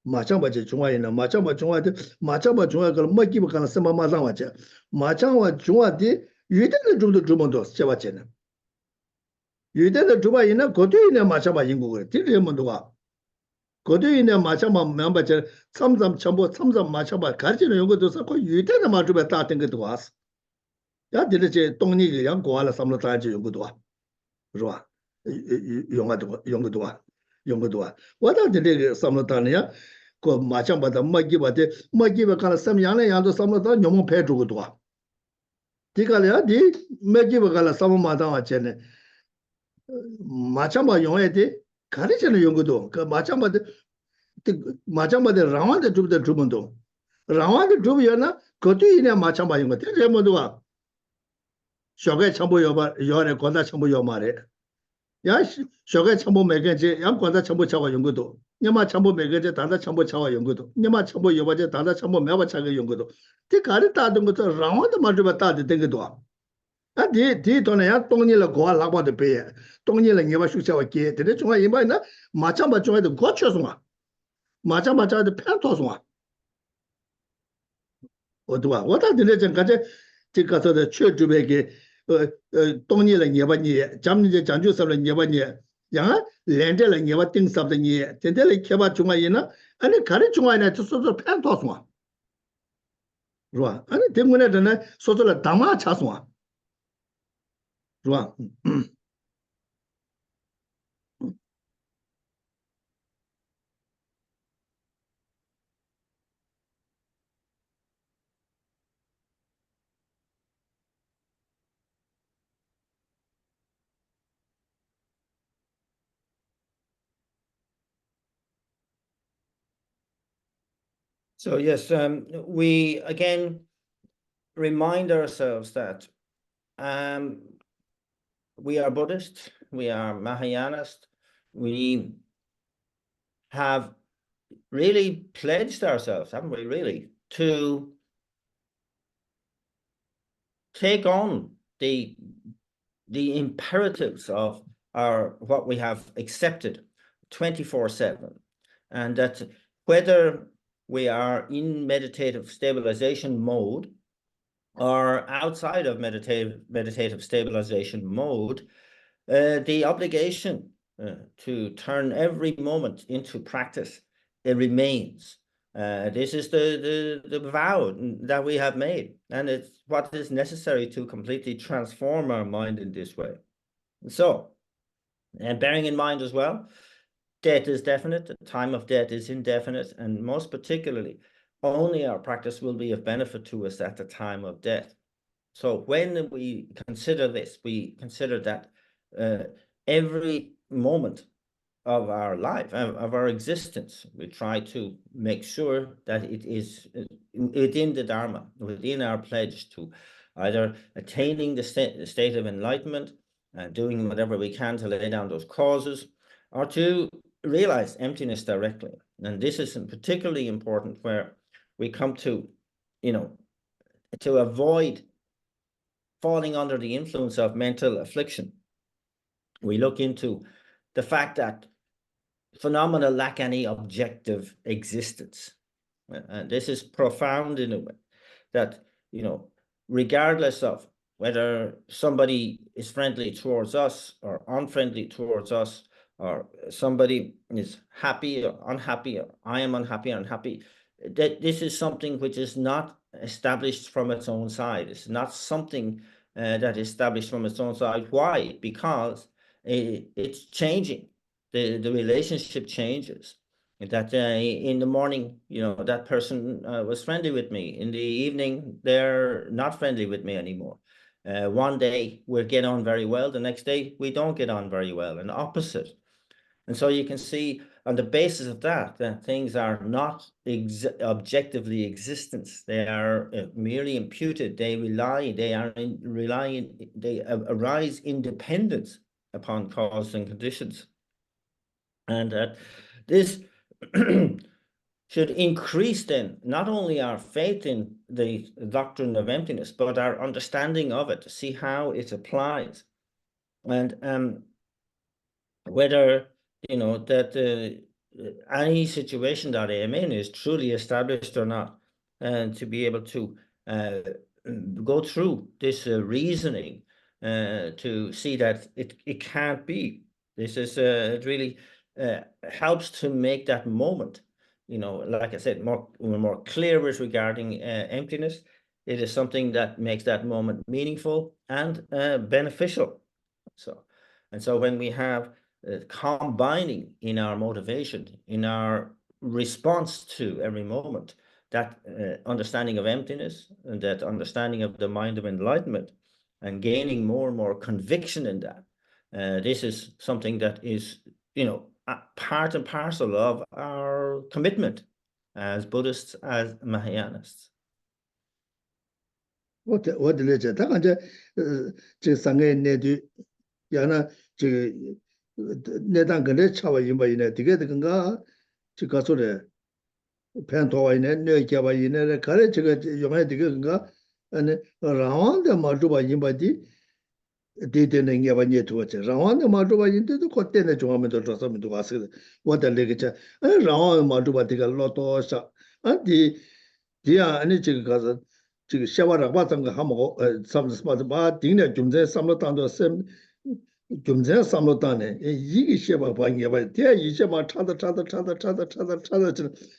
마찬가지 중화이나 마찬가지 중화데 마찬가지 중화가 먹기부 가는什么 마찬가지 마찬가지 중화데 유대는 좀더 주문도 제와체는 유대는 주바이나 고도이나 마찬가지 인구가 되려면도 와 고도이나 마찬가지 멤버들 삼삼 전부 삼삼 마찬가지 가르치는 연구도 쌓고 유대는 마주에 따뜻한 것도 왔어 야 되게 동리가 양고하라 삼로 다지 연구도 와 그러와 연구도 와 와다 되게 삼로다냐 그 마찬가지다 먹기바데 먹기바 가는 삼양의 양도 삼로다 너무 배주고도 와 디가려 디 먹기바 가는 삼마다 왔잖아 마찬가지 용해데 가르치는 연구도 그 마찬가지 라완데 주문도 라완데 주면은 그것도 이내 마찬가지 거 되게 뭐도 와 쇼게 참고 요래 권다 참고 요 말에 야 쇼게 참고 매개제 양 권다 참고 차와 연구도 냐마 참고 매개제 단다 참고 차와 연구도 냐마 참고 요바제 단다 참고 매바 차가 연구도 그 가르 따던 것도 라완도 맞으면 따도 된 것도 디 돈에야 동일을 고아 라고도 배 동일을 녀바 숙차와 게 되게 중앙 이마나 마찬가지 중에도 고쳐서 마찬가지도 편토서 어두와 왔다 되는 전까지 지가서 최주백에 동일을 녀바니 잠니제 장주설을 녀바니 야 렌델을 녀바 띵sab더니 된델을 켜봐 중앙이나 아니 가르 중앙에 소소 편토서 좋아 아니 때문에 전에 소소를 담아 차서 좋아 So yes, we again remind ourselves that we are Buddhist, we are Mahayanist, we have really pledged ourselves, haven't we, really, to take on the imperatives of what we have accepted 24/7, and that whether we are in meditative stabilization mode or outside of meditative stabilization mode, the obligation to turn every moment into practice, it remains. This is the vow that we have made, and it's what is necessary to completely transform our mind in this way. So, and bearing in mind as well, death is definite, the time of death is indefinite, and most particularly, only our practice will be of benefit to us at the time of death. So when we consider this, we consider that every moment of our life, of our existence, we try to make sure that it is within the Dharma, within our pledge to either attaining the state of enlightenment, doing whatever we can to lay down those causes, or to realize emptiness directly. And this is particularly important where we come to, to avoid falling under the influence of mental affliction. We look into the fact that phenomena lack any objective existence. And this is profound in a way that, regardless of whether somebody is friendly towards us or unfriendly towards us, or somebody is happy or unhappy, or I am unhappy or unhappy, that this is something which is not established from its own side. It's not something that is established from its own side. Why? Because it's changing. The relationship changes. That in the morning, that person was friendly with me. In the evening, they're not friendly with me anymore. One day we'll get on very well. The next day we don't get on very well, and opposite. And so you can see on the basis of that things are not objectively existence. They are merely imputed. They arise independent upon cause and conditions. And that this should increase then not only our faith in the doctrine of emptiness, but our understanding of it, to see how it applies. And whether, that any situation that I am in is truly established or not, and to be able to go through this reasoning to see that it can't be. This is it really helps to make that moment, like I said, more clear with regarding emptiness. It is something that makes that moment meaningful and beneficial. So when we have combining in our motivation, in our response to every moment, that understanding of emptiness and that understanding of the mind of enlightenment, and gaining more and more conviction in that, this is something that is, part and parcel of our commitment as Buddhists, as Mahayanists. What the legend? Just sang yana 내단 근데 차와 임바이네 되게 그건가 지가 소리 팬토와이네 뇌겨바이네 가래 저거 용해 되게 그건가 아니 라완데 마주바 임바디 데데는 게바니 도체 라완데 마주바 인데도 그때는 중앙면도 저서면도 왔어 와달래게 아니 라완 마주바 되게 로토사 아니 디야 아니 지금 가서 지금 샤와라 봤던 거 하고 삼스마트 바 딩네 좀제 삼로당도 셈 좀제 삼로당네 이게 쉐바 방이야 대 이제만 찾아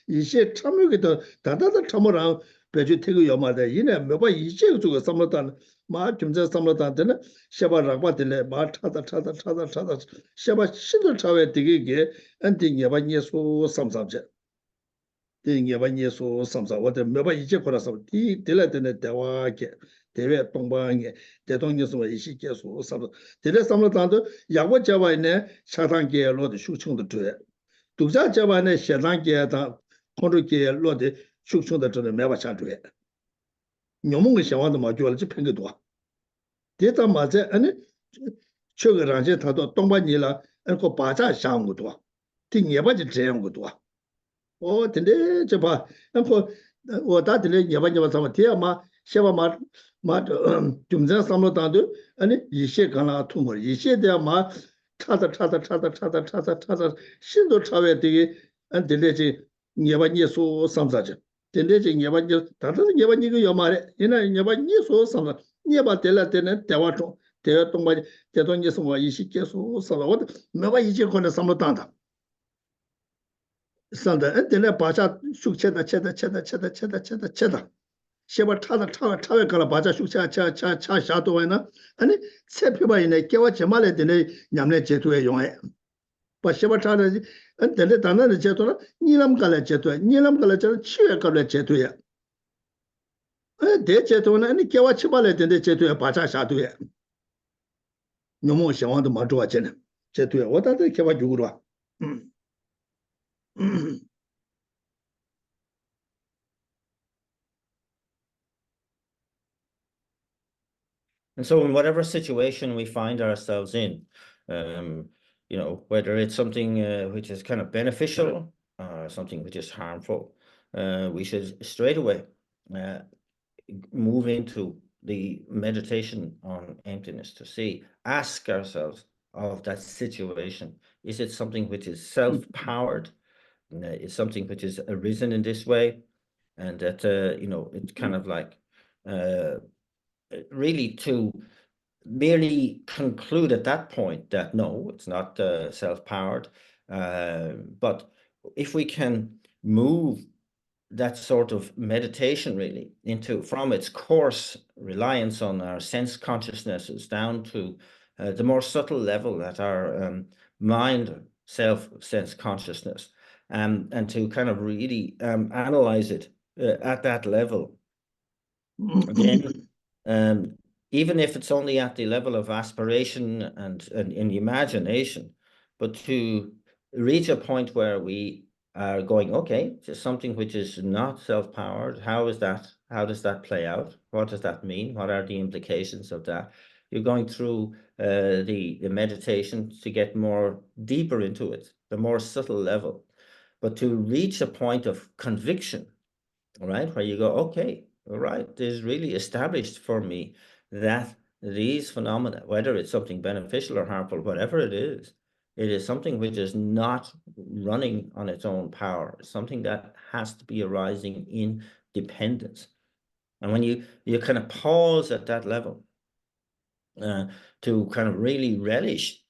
이제 참여기도 다다다 참으랑 배주 태그 요마다 이네 몇바 이제 저거 삼로당 마 좀제 삼로당데는 쉐바라 봤들래 마 찾아 쉐바 신도 차에 되게 안딩 야바니소 삼삼제 딩야바니소 삼사 와데 몇바 이제 거라서 디 딜라데네 대화게 대외 동방에 대동녀소 이시께서 삼 대대 삼로당도 야고 자바네 차단계 로드 슈청도 돼 독자 자바네 샤단계다 콘르계 로드 슈청도 돼 매바 차돼 녀몽의 샤와도 마주얼지 팽게도 대다 맞아 아니 저거랑제 다도 동반이라 그 바자 샤운고도 딩야바지 제용고도 근데 저 봐. 그 다들 예반예반 삼아 대야마 셰바마 좀자 삼로다도 아니 이셰 가나 통을 이셰 대야마 찾아 신도 차외 되게 안 들레지 예반예소 삼사죠. 들레지 예반예 다들 예반이고 요마래. 이나 예반예소 삼사. 예바 될라때는 대화통 대화 동바지 대동예소 뭐 이시께서 삼아. 매바 이제 거는 삼로다다. 산다 엔데네 바자 슈체다 체다 셰바 타다 가라 바자 슈차 샤도에나 아니 세피바이네 깨와 제말에 되네 냠네 제도에 용해 把西巴查的，等着当然的阶段了，你啷么个来阶段？你啷么个来阶段？7月个来阶段呀？这阶段呢，你给我7、8来等的阶段把查下对呀？你们想望都没多少钱呢？阶段我当时给我就了，嗯嗯。And so in whatever situation we find ourselves in, whether it's something which is kind of beneficial or something which is harmful, we should straight away uh, move into the meditation on emptiness to see, ask ourselves of that situation. Is it something which is self-powered? Is something which is arisen in this way? And that, it's kind of like really to merely conclude at that point that no, it's not self-powered. But if we can move that sort of meditation really into from its coarse reliance on our sense consciousnesses down to the more subtle level that our mind self sense consciousness, and to kind of really analyze it at that level again, even if it's only at the level of aspiration and in the imagination, but to reach a point where we are going, okay, just something which is not self-powered. How is that? How does that play out? What does that mean? What are the implications of that? You're going through the meditation to get more deeper into it, the more subtle level, but to reach a point of conviction, right, where you go, okay, all right, it is really established for me that these phenomena, whether it's something beneficial or harmful, whatever it is something which is not running on its own power. It's something that has to be arising in dependence. And when you kind of pause at that level to kind of really relish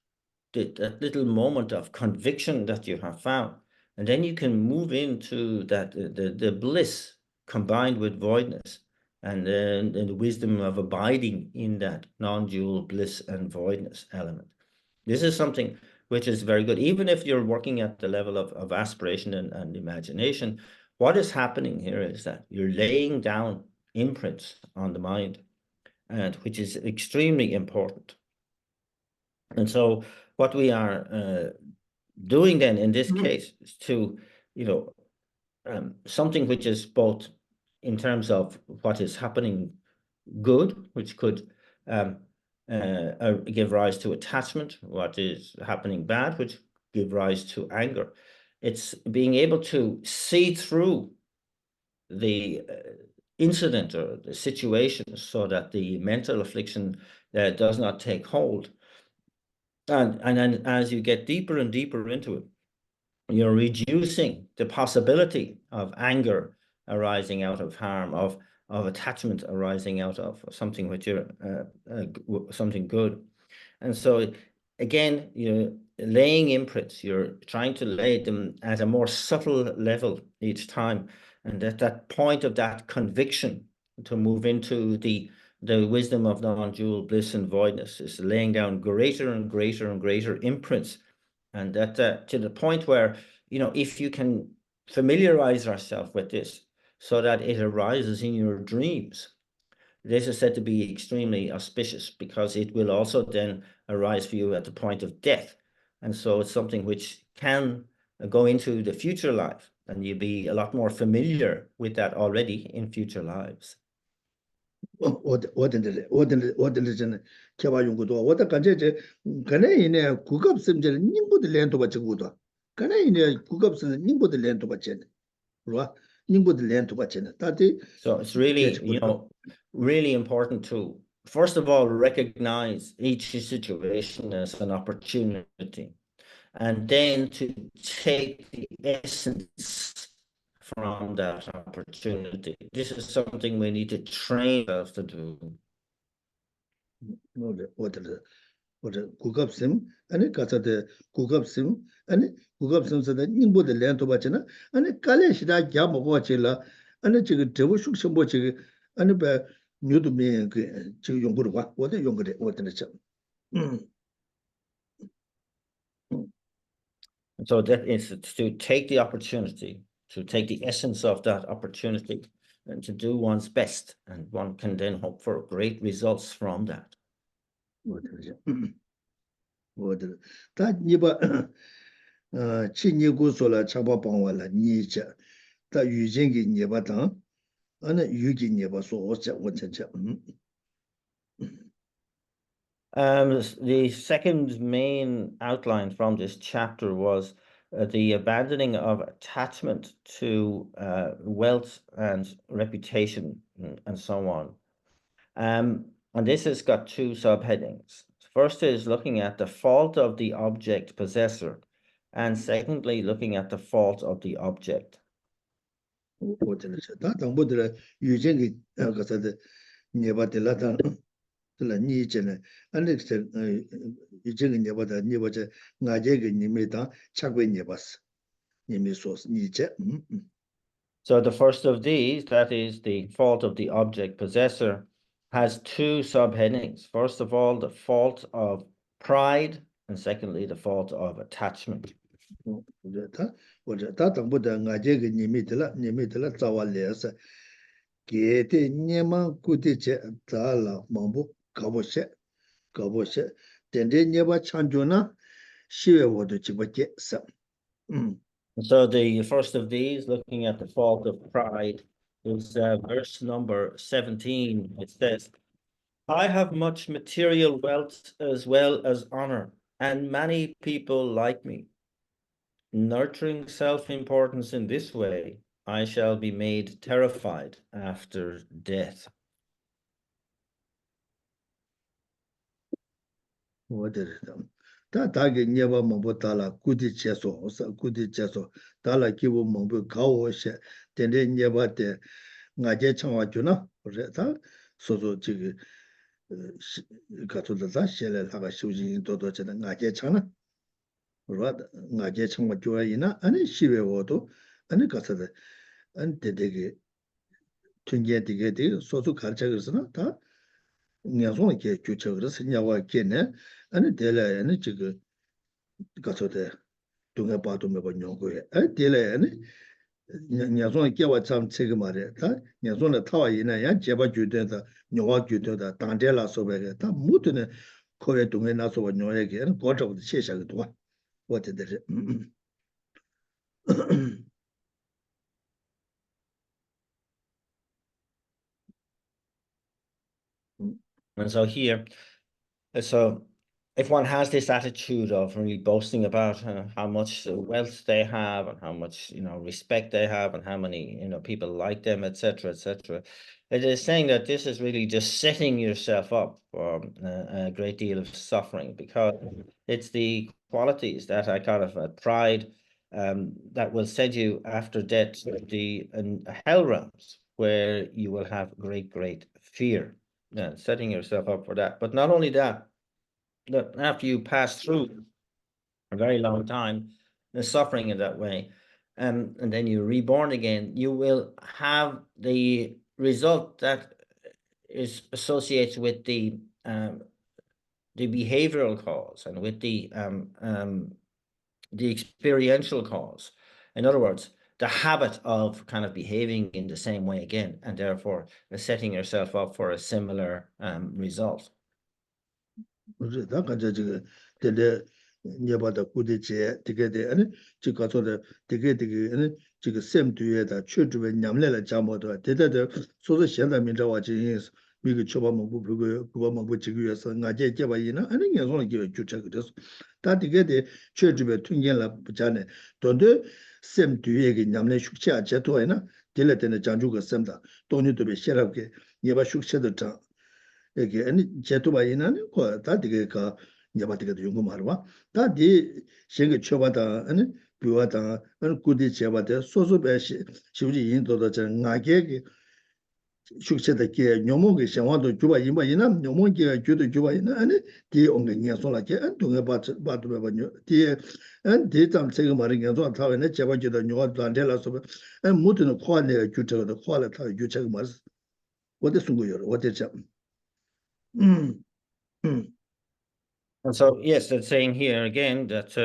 that little moment of conviction that you have found, and then you can move into that the bliss combined with voidness, and then the wisdom of abiding in that non-dual bliss and voidness element. This is something which is very good, even if you're working at the level of aspiration and imagination. What is happening here is that you're laying down imprints on the mind, and which is extremely important. And so what we are doing then in this case is to, something which is both in terms of what is happening good, which could give rise to attachment, what is happening bad, which give rise to anger. It's being able to see through the incident or the situation so that the mental affliction does not take hold. And then as you get deeper and deeper into it, you're reducing the possibility of anger arising out of harm, of attachment arising out of something which you're something good. And so again, you're laying imprints, you're trying to lay them at a more subtle level each time. And at that point of that conviction to move into the wisdom of non-dual bliss and voidness is laying down greater and greater and greater imprints. And that to the point where, if you can familiarize ourselves with this so that it arises in your dreams, this is said to be extremely auspicious because it will also then arise for you at the point of death. And so it's something which can go into the future life, and you'll be a lot more familiar with that already in future lives. 我的真的，开发用过多，我的感觉这可能一年顾客是不是宁不的连多把这个多，可能一年顾客是宁不的连多把钱的，是吧？宁不的连多把钱的，到底 So it's really, really important to, first of all, recognize each situation as an opportunity, and then to take the essence from that opportunity. This is something we need to train ourselves to do. 我的顾客sim, 아니 가서데顧客sim, 아니顧客sim是的宁不的连多把钱呢，아니 갈래 시다 야 먹어 지라, 아니这个这个属性不这个，아니把牛都没个这个用过的话，我得用过的，我的讲， So that is to take the opportunity, to take the essence of that opportunity and to do one's best. And one can then hope for great results from that. 다 니바 친니고소라 차바방와라 니자 다 유진기 니바당 아니 유기 니바소 어째 원천체 The second main outline from this chapter was the abandoning of attachment to wealth and reputation and so on. And this has got two subheadings. First is looking at the fault of the object possessor, and secondly, looking at the fault of the object. 다 당보들 유진기 가서데 니바들라다 니제네 안렉스 유진기 니바다 니바제 나제기 니메다 착괴 니바스 니미소스 니제 So the first of these, that is the fault of the object possessor, has two subheadings. First of all, the fault of pride, and secondly, the fault of attachment. 다 당보다 나제기 니미들라 자왈레스 게테 니마 꾸디제 달라 망보 가보세 덴데 니바 찬조나 시외워도 지버게 서 So the first of these, looking at the fault of pride, is verse number 17. It says, I have much material wealth as well as honor, and many people like me. Nurturing self-importance in this way, I shall be made terrified after death. 다게 녀바 뭐 달라 꾸디 제소 달라 기부 뭐 가오셔 덴데 녀바데 나제 청와주나 그래서 소소 지기 가토다 셀레 하가 쇼진 도도잖아 나제 청나 그러다 나제 청와 좋아이나 아니 시베워도 아니 가서다 안 데데게 튕게디게 소소 가르쳐 그러서나 다 냐송에 교체 그래서 냐와 게네 아니 데라 아니 지금 가서대 동네 봐도 매번 연구해 아 데라 아니 냐송에 깨와 참 책임 말이야 다 냐송에 타와 이나야 제바 주된다 녀와 주된다 당데라 소베게 다 모두는 거에 동네 나서 녀에게 거저부터 시작을 도와 어때들 And so here, so if one has this attitude of really boasting about how much wealth they have and how much, respect they have and how many, people like them, etc., etc., it is saying that this is really just setting yourself up for a great deal of suffering, because it's the qualities that are kind of pride that will send you after death to the hell realms, where you will have great fear. Setting yourself up for that. But not only that, that after you pass through a very long time, suffering in that way, and then you're reborn again, you will have the result that is associated with the behavioral cause and with the experiential cause. In other words, the habit of kind of behaving in the same way again, and therefore setting yourself up for a similar result. 녀바다 꾸디제 되게데 아니 지가서데 되게 아니 지가 샘두에다 추주에 냠래라 잠모도 대대대 소소 현대민자와 진행해서 미국 초반부 그거 그거만 지구에서 나제 제바이나 아니 녀송을 기회 주체 그래서 다 되게데 추주에 튕겨라 부자네 돈데 샘두에게 냠래 숙취아 제도에나 딜레데네 장주가 샘다 돈이도베 셔럽게 예바 숙취도 자 이게 아니 제도바이나는 거다 되게가 녀바티가도 연구 말와 다디 생게 쳐바다 아니 비와다 아니 꾸디 제바데 소소베 시우지 인도도 저 나게게 숙제다게 녀모게 생활도 주바 이마이나 녀모게 주도 주바이나 아니 디 온게 녀소라게 안동에 봐도 봐요 디 안디담 세게 말이 녀소 타वे네 제바지도 녀도 안 될라서 아니 모두는 코안에 주저도 코안에 타 주체가 말 어디 숨고요 어디 참 And so, yes, it's saying here again that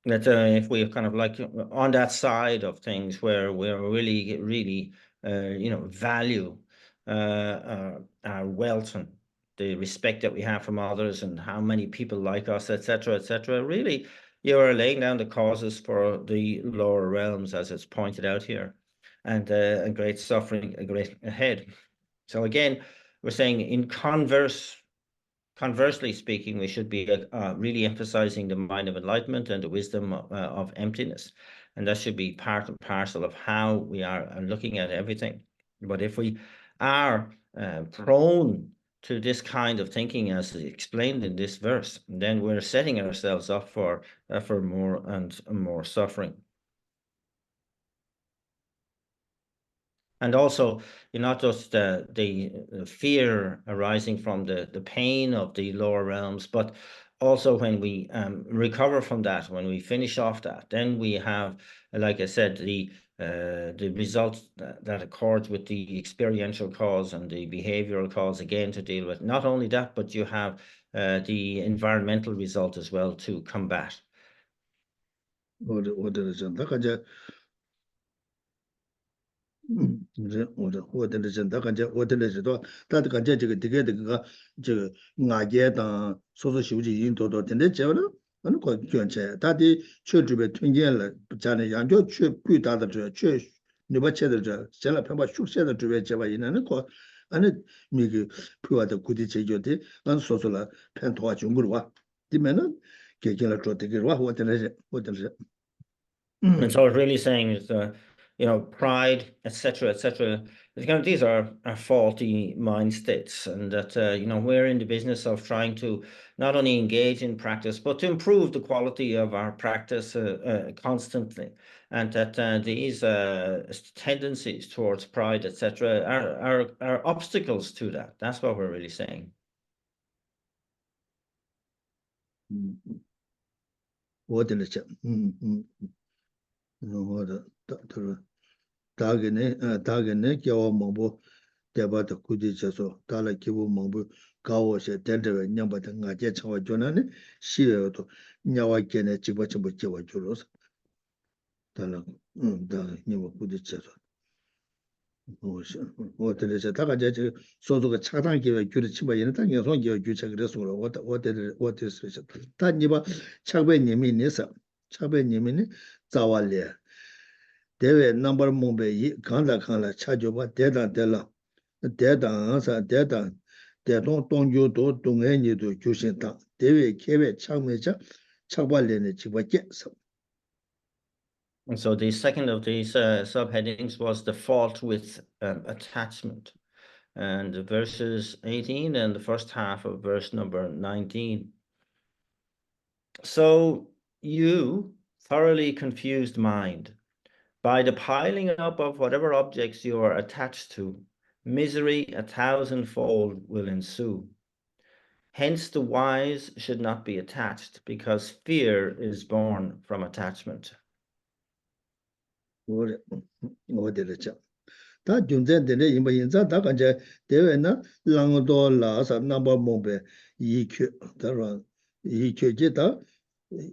if we kind of like on that side of things where we're really value our wealth and the respect that we have from others and how many people like us, etc., really you are laying down the causes for the lower realms, as it's pointed out here, and great suffering, a great ahead. So again, we're saying in conversely speaking, we should be really emphasizing the mind of enlightenment and the wisdom of emptiness. And that should be part and parcel of how we are looking at everything. But if we are prone to this kind of thinking, as explained in this verse, then we're setting ourselves up for more and more suffering. And also, not just the fear arising from the pain of the lower realms, but also when we recover from that, when we finish off that, then we have, like I said, the result that accords with the experiential cause and the behavioral cause again to deal with. Not only that, but you have the environmental result as well to combat.我的人他感觉我的人多，他的感觉这个外界当所说修集引多点的结了，那个捐钱，他的确准备推荐了，家里养就确贵大的这确你把钱的这，现在偏把熟悉的准备结吧，因那个，那那个配合的估计解决的，俺说了偏拖中国的话，里面呢，给了做这个话，我的人。And so it's really saying is, pride, etc. These are faulty mind states, and that we're in the business of trying to not only engage in practice but to improve the quality of our practice constantly, and that these tendencies towards pride, etc., are obstacles to that. That's what we're really saying. 我的想，我的他说大概呢叫我蒙不对吧的估计就说大了给我蒙不搞我些点这个娘把的俺家唱我就那呢西了都娘我给呢几把就不叫我就了是大了大娘我估计就说我的是大概这说这个恰当给我觉得起码也能当年说给我就这个说了我的是但你把恰被你们呢是恰被你们呢早晚了 대외 넘버 몽베이 간다 칸라 차줘봐 대단들라 대단사 대동 동교도 동해니도 교신다 대외 계획 창매자 착발련의 집어께서. And so the second of these subheadings was the fault with attachment, and verses 18 and the first half of verse number 19. So you thoroughly confused mind, by the piling up of whatever objects you are attached to, misery 1,000-fold will ensue. Hence the wise should not be attached, because fear is born from attachment. 我的了讲，他就在这里，因为现在他感觉台湾呢，人多拉萨那么蒙白，一去，他说一去接他。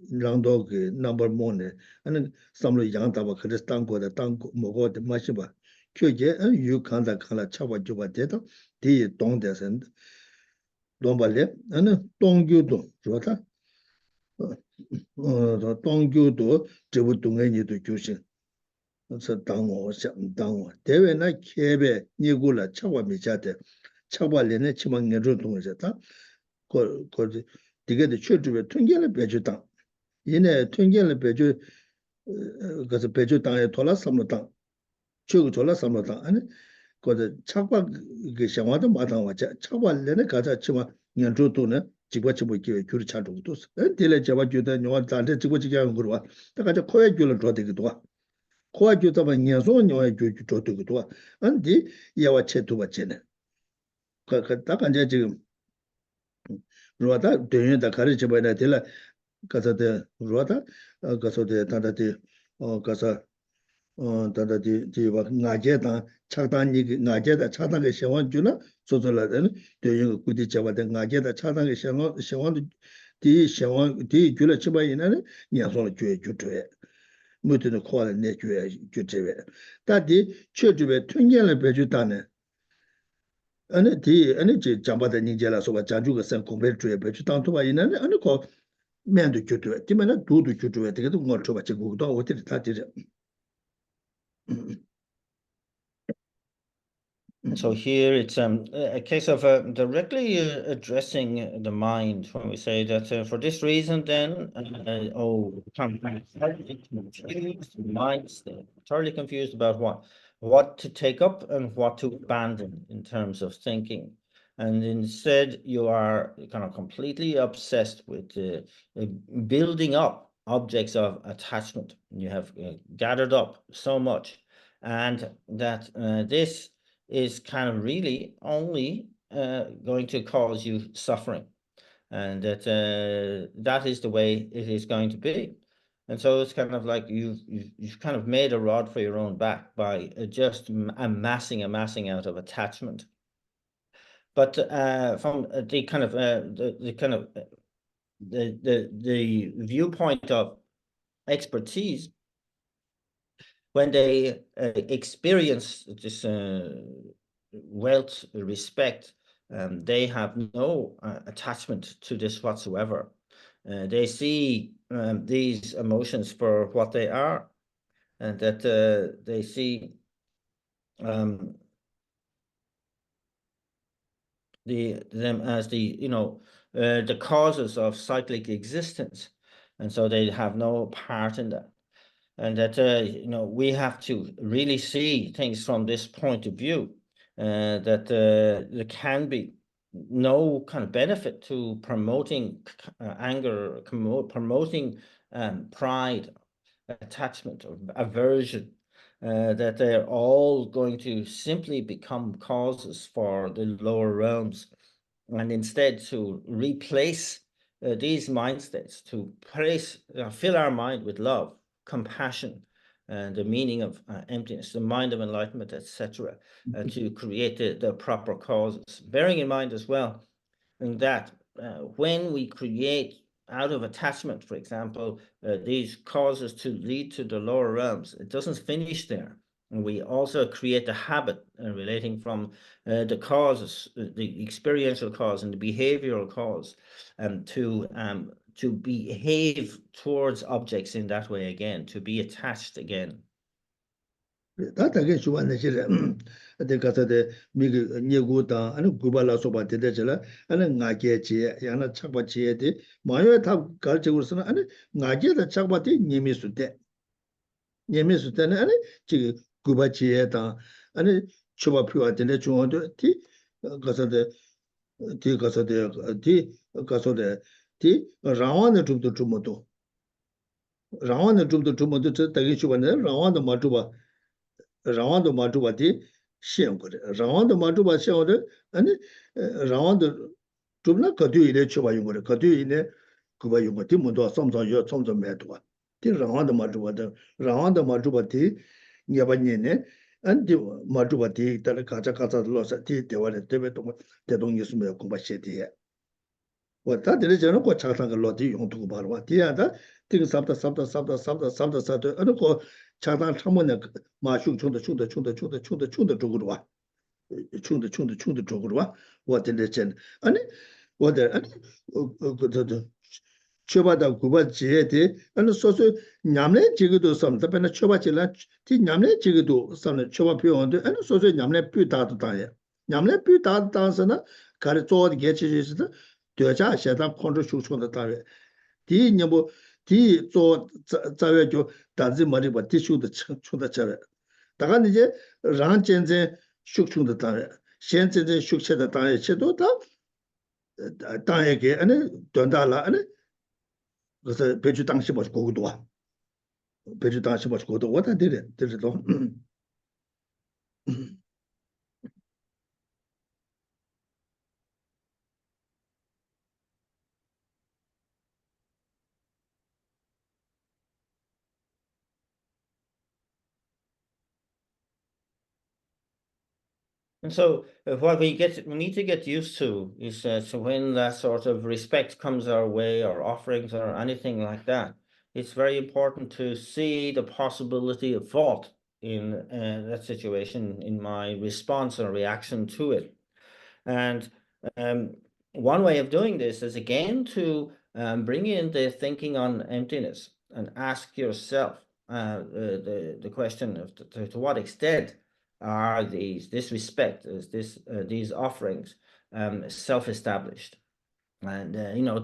人多个 number 蒙呢，那上面养大吧，可是当过的当过，某个的嘛是吧？确实，有看了，差不多就把这个，第一懂得是，懂不了，那懂就懂，说他，懂就懂，这不懂的你都就是，是当我想当我，台湾那开呗，你过了，差不多没家的，差不多连那起码研究东西，他，或者这个的确实推荐了别去当。 이내 통계를 배주 그래서 배주 땅에 돌아 삼로 땅 최고 돌아 삼로 땅 아니 거기 착박 그 생활도 마당 왔자 착발내는 가자 치마 년조도는 집어치고 이렇게 줄이 차도도 딜에 잡아 주다 녀와 단테 집어치게 하는 거로 와 가자 코에 줄을 줘 되기도 와 코에 주다 봐 년소 녀에 줘 되기도 와 안디 야와 채도 받지네 딱 이제 지금 로다 되는다 가르쳐 봐야 될 가서 대 로다 가서 대 단다대 가서 다다 봐 나제다 차단이 나제다 차단의 시원 주나 조절하는 대응 구디 잡아된 나제다 차단의 시원 디 시원 디 줄에 집어이나는 냐손 주에 주트에 무드는 코알 내 주에 주트에 다디 최주에 튕겨를 배주다네 아니 제 잡아다 닌자라서 봐 자주가 선 공배주에 배주 당토가 있나는 아니 거 면도 주트에 디면은 두도 주트에 되게도 뭘 줘봐 지고도 어디 다 되죠. So here it's a case of directly addressing the mind when we say that for this reason then, confused mind state, totally confused about what to take up and what to abandon in terms of thinking. And instead you are kind of completely obsessed with building up objects of attachment. You have gathered up so much, and that this is kind of really only going to cause you suffering, and that that is the way it is going to be. And so it's kind of like you've kind of made a rod for your own back by just amassing out of attachment. But from the kind of the viewpoint of expertise, when they experience this wealth, respect, they have no attachment to this whatsoever. They see these emotions for what they are, and that they see them as the causes of cyclic existence, and so they have no part in that. And that we have to really see things from this point of view, that there can be no kind of benefit to promoting anger, promoting pride, attachment, or aversion, that they're all going to simply become causes for the lower realms, and instead to replace these mind states, to fill our mind with love, compassion, and the meaning of emptiness, the mind of enlightenment, etc., to create the proper causes. Bearing in mind as well that when we create out of attachment, for example, these causes to lead to the lower realms, it doesn't finish there. And we also create the habit relating from the causes, the experiential cause and the behavioral cause, to behave towards objects in that way again, to be attached again. 다다게 주관의 실에 대가서데 미그 니고다 아니 구발라 소바 되대잖아 아니 나게지 야나 착바지에데 마요에 다 가르치고서는 아니 나게다 착바디 니미수데 니미수데는 아니 지 구바지에다 아니 초바표가 되네 중원도 티 가서데 티 가서데 티 가서데 티 라완의 좀도 좀도 라완의 좀도 좀도 저 되게 주관에 라완도 마주바 라완도 마주바디 시행거래 라완도 마주바 시행거래 아니 라완도 좀나 거뒤 이래 쳐봐 용거래 거뒤 이네 그거 용거 뒤문도 섬섬요 섬섬 매도가 뒤 라완도 마주바다 라완도 마주바디 냐바니네 안디 마주바디 따라 가자 가자로서 뒤 대화를 대배동 대동 있으면 공부하셔야 왔다 들으잖아 그 차상가 로디 용도고 바로 와 뒤야다 띵 삽다 어느 거 차상 참문에 마슈 총도 쪽으로 와 총도 쪽으로 와 왔는데 아니 와데 아니 그저 쳐바다 구바 지에데 아니 소소 냠내 지기도 섬다 배나 쳐바질라 티 냠내 지기도 섬네 쳐바 표현데 아니 소소 냠내 뷰다도 다야 냠내 뷰다도 다서나 가르 쪼어디 게치지스다 되자 세상 컨트롤 쇼촌다 다에 디 녀보 디 쪼 자외죠 다지 머리 버 티슈도 총다 자래 다가 이제 란전제 쇼촌다 다에 현재제 쇼체다 다에 체도 다 다에게 아니 된다라 아니 그래서 배주 당시 뭐 고고도 와 배주 당시 뭐 고도 왔다 되래도 And so what we need to get used to is so when that sort of respect comes our way, or offerings or anything like that, it's very important to see the possibility of fault in that situation, in my response or reaction to it. And one way of doing this is again to bring in the thinking on emptiness and ask yourself the question of to what extent are this respect, is these offerings self-established, and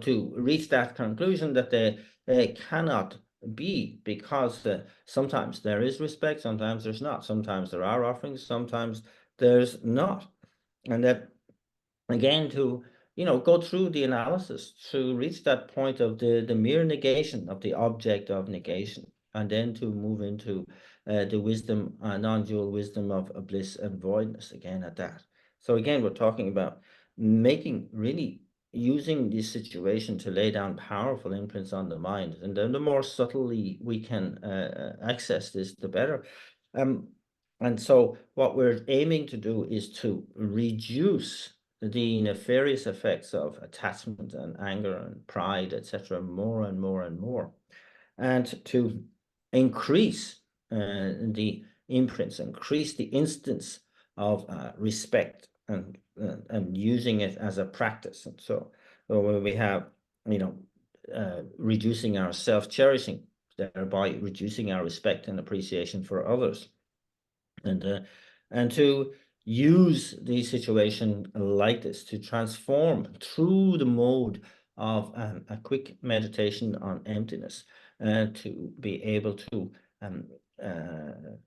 to reach that conclusion that they cannot be, because sometimes there is respect, sometimes there's not, sometimes there are offerings, sometimes there's not, and that again to go through the analysis to reach that point of the mere negation of the object of negation, and then to move into the wisdom, non-dual wisdom of bliss and voidness again at that. So again, we're talking about really using this situation to lay down powerful imprints on the mind, and then the more subtly we can access this, the better. And so what we're aiming to do is to reduce the nefarious effects of attachment and anger and pride, etc., more and more and more, and to increase the imprints, increase the instance of respect, and using it as a practice. And so when we have, reducing our self-cherishing, thereby reducing our respect and appreciation for others, and to use the situation like this to transform through the mode of a quick meditation on emptiness, to be able to,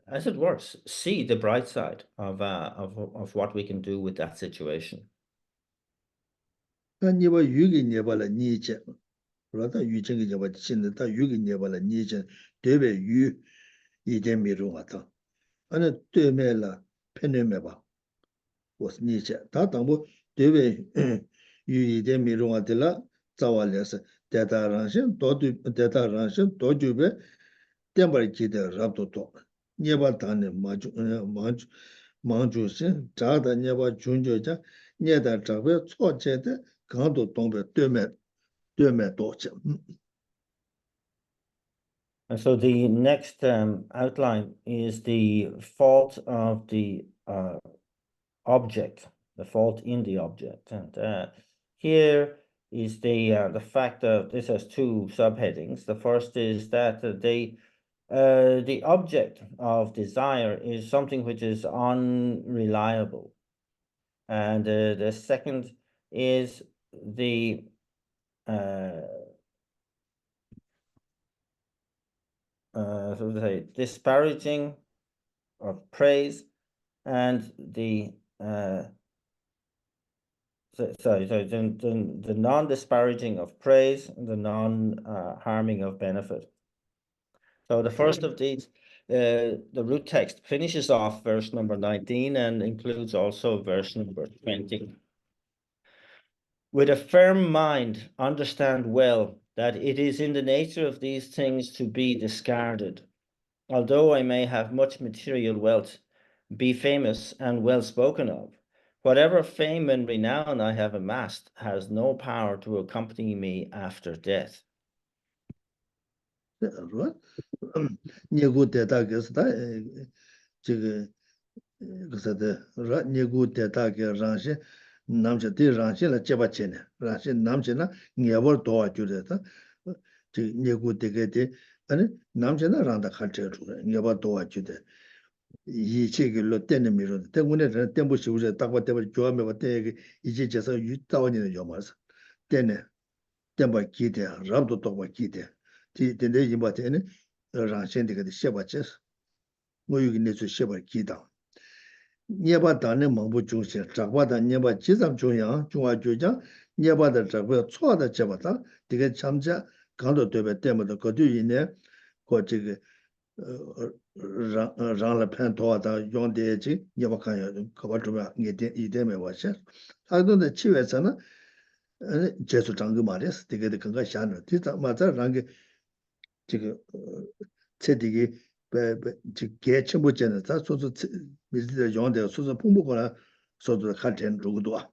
as it were, see the bright side of what we can do with that situation. was niche. Tatambo deve yu de mirunga de la zawales data ranshin dojube temper kid rabto to. Never done manju sin, jada never junjoja, neda travel, so jet, canto tombe deme docha. And so the next outline is the fault of the object, the fault in the object. And here is the fact that this has two subheadings. The first is that the object of desire is something which is unreliable. And the second is the so to say, disparaging of praise, and the the non-disparaging of praise, and the non-harming of benefit. So the first of these, the root text finishes off verse number 19 and includes also verse number 20. With a firm mind, understand well that it is in the nature of these things to be discarded. Although I may have much material wealth, be famous and well spoken of, whatever fame and renown I have amassed has no power to accompany me after death. 남자 대 랑실라 제바체네 랑실 남체나 녀버 도와 주래다 저 녀고 되게데 아니 남체나 랑다 칼체 주래 녀버 도와 주대 이 책을로 때는 미로 때문에 때부 시우제 딱바 때부 조함에 왔대 이제 제서 유다원이는 요마서 때네 때바 기대 람도 도와 기대 뒤데 이마테는 랑신 되게 셔바체 뭐 여기 내서 셔바 기다 nie바다네 망부 중심 작바다 nie바 지삼 중앙 중앙주장 nie바다 작바 초다 잡았다 되게 참자 강도 되베 때문에 거두 있네 그 저기 랑라 팬토하다 용대지 nie바카야 그거 좀 이게 이때에 와서 하던데 치외서는 제수 장그 말이었어 되게 그거 샤는 뒤다 맞아 랑게 지금 체디기 배 개체 못잖아 다 소소 미리다 용대 소소 풍부거나 소도 같은 루도아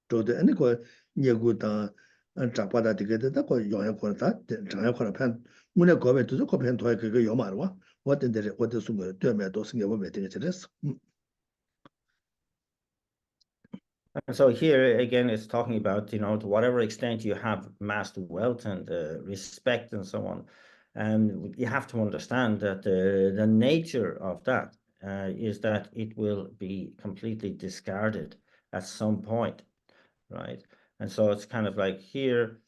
저도 아니 거 예고다 잡바다 되게다 거 영역거다 장역거라 편 문에 거에 두서 거편 도에 그거 요 말와 어떤 데에 어떤 순간 되면도 생겨 보면 되게 됐어. And so here again, it's talking about, you know, to whatever extent you have massed wealth and respect and so on, you have to understand that the nature of that is that it will be completely discarded at some point, right? And so it's kind of like here,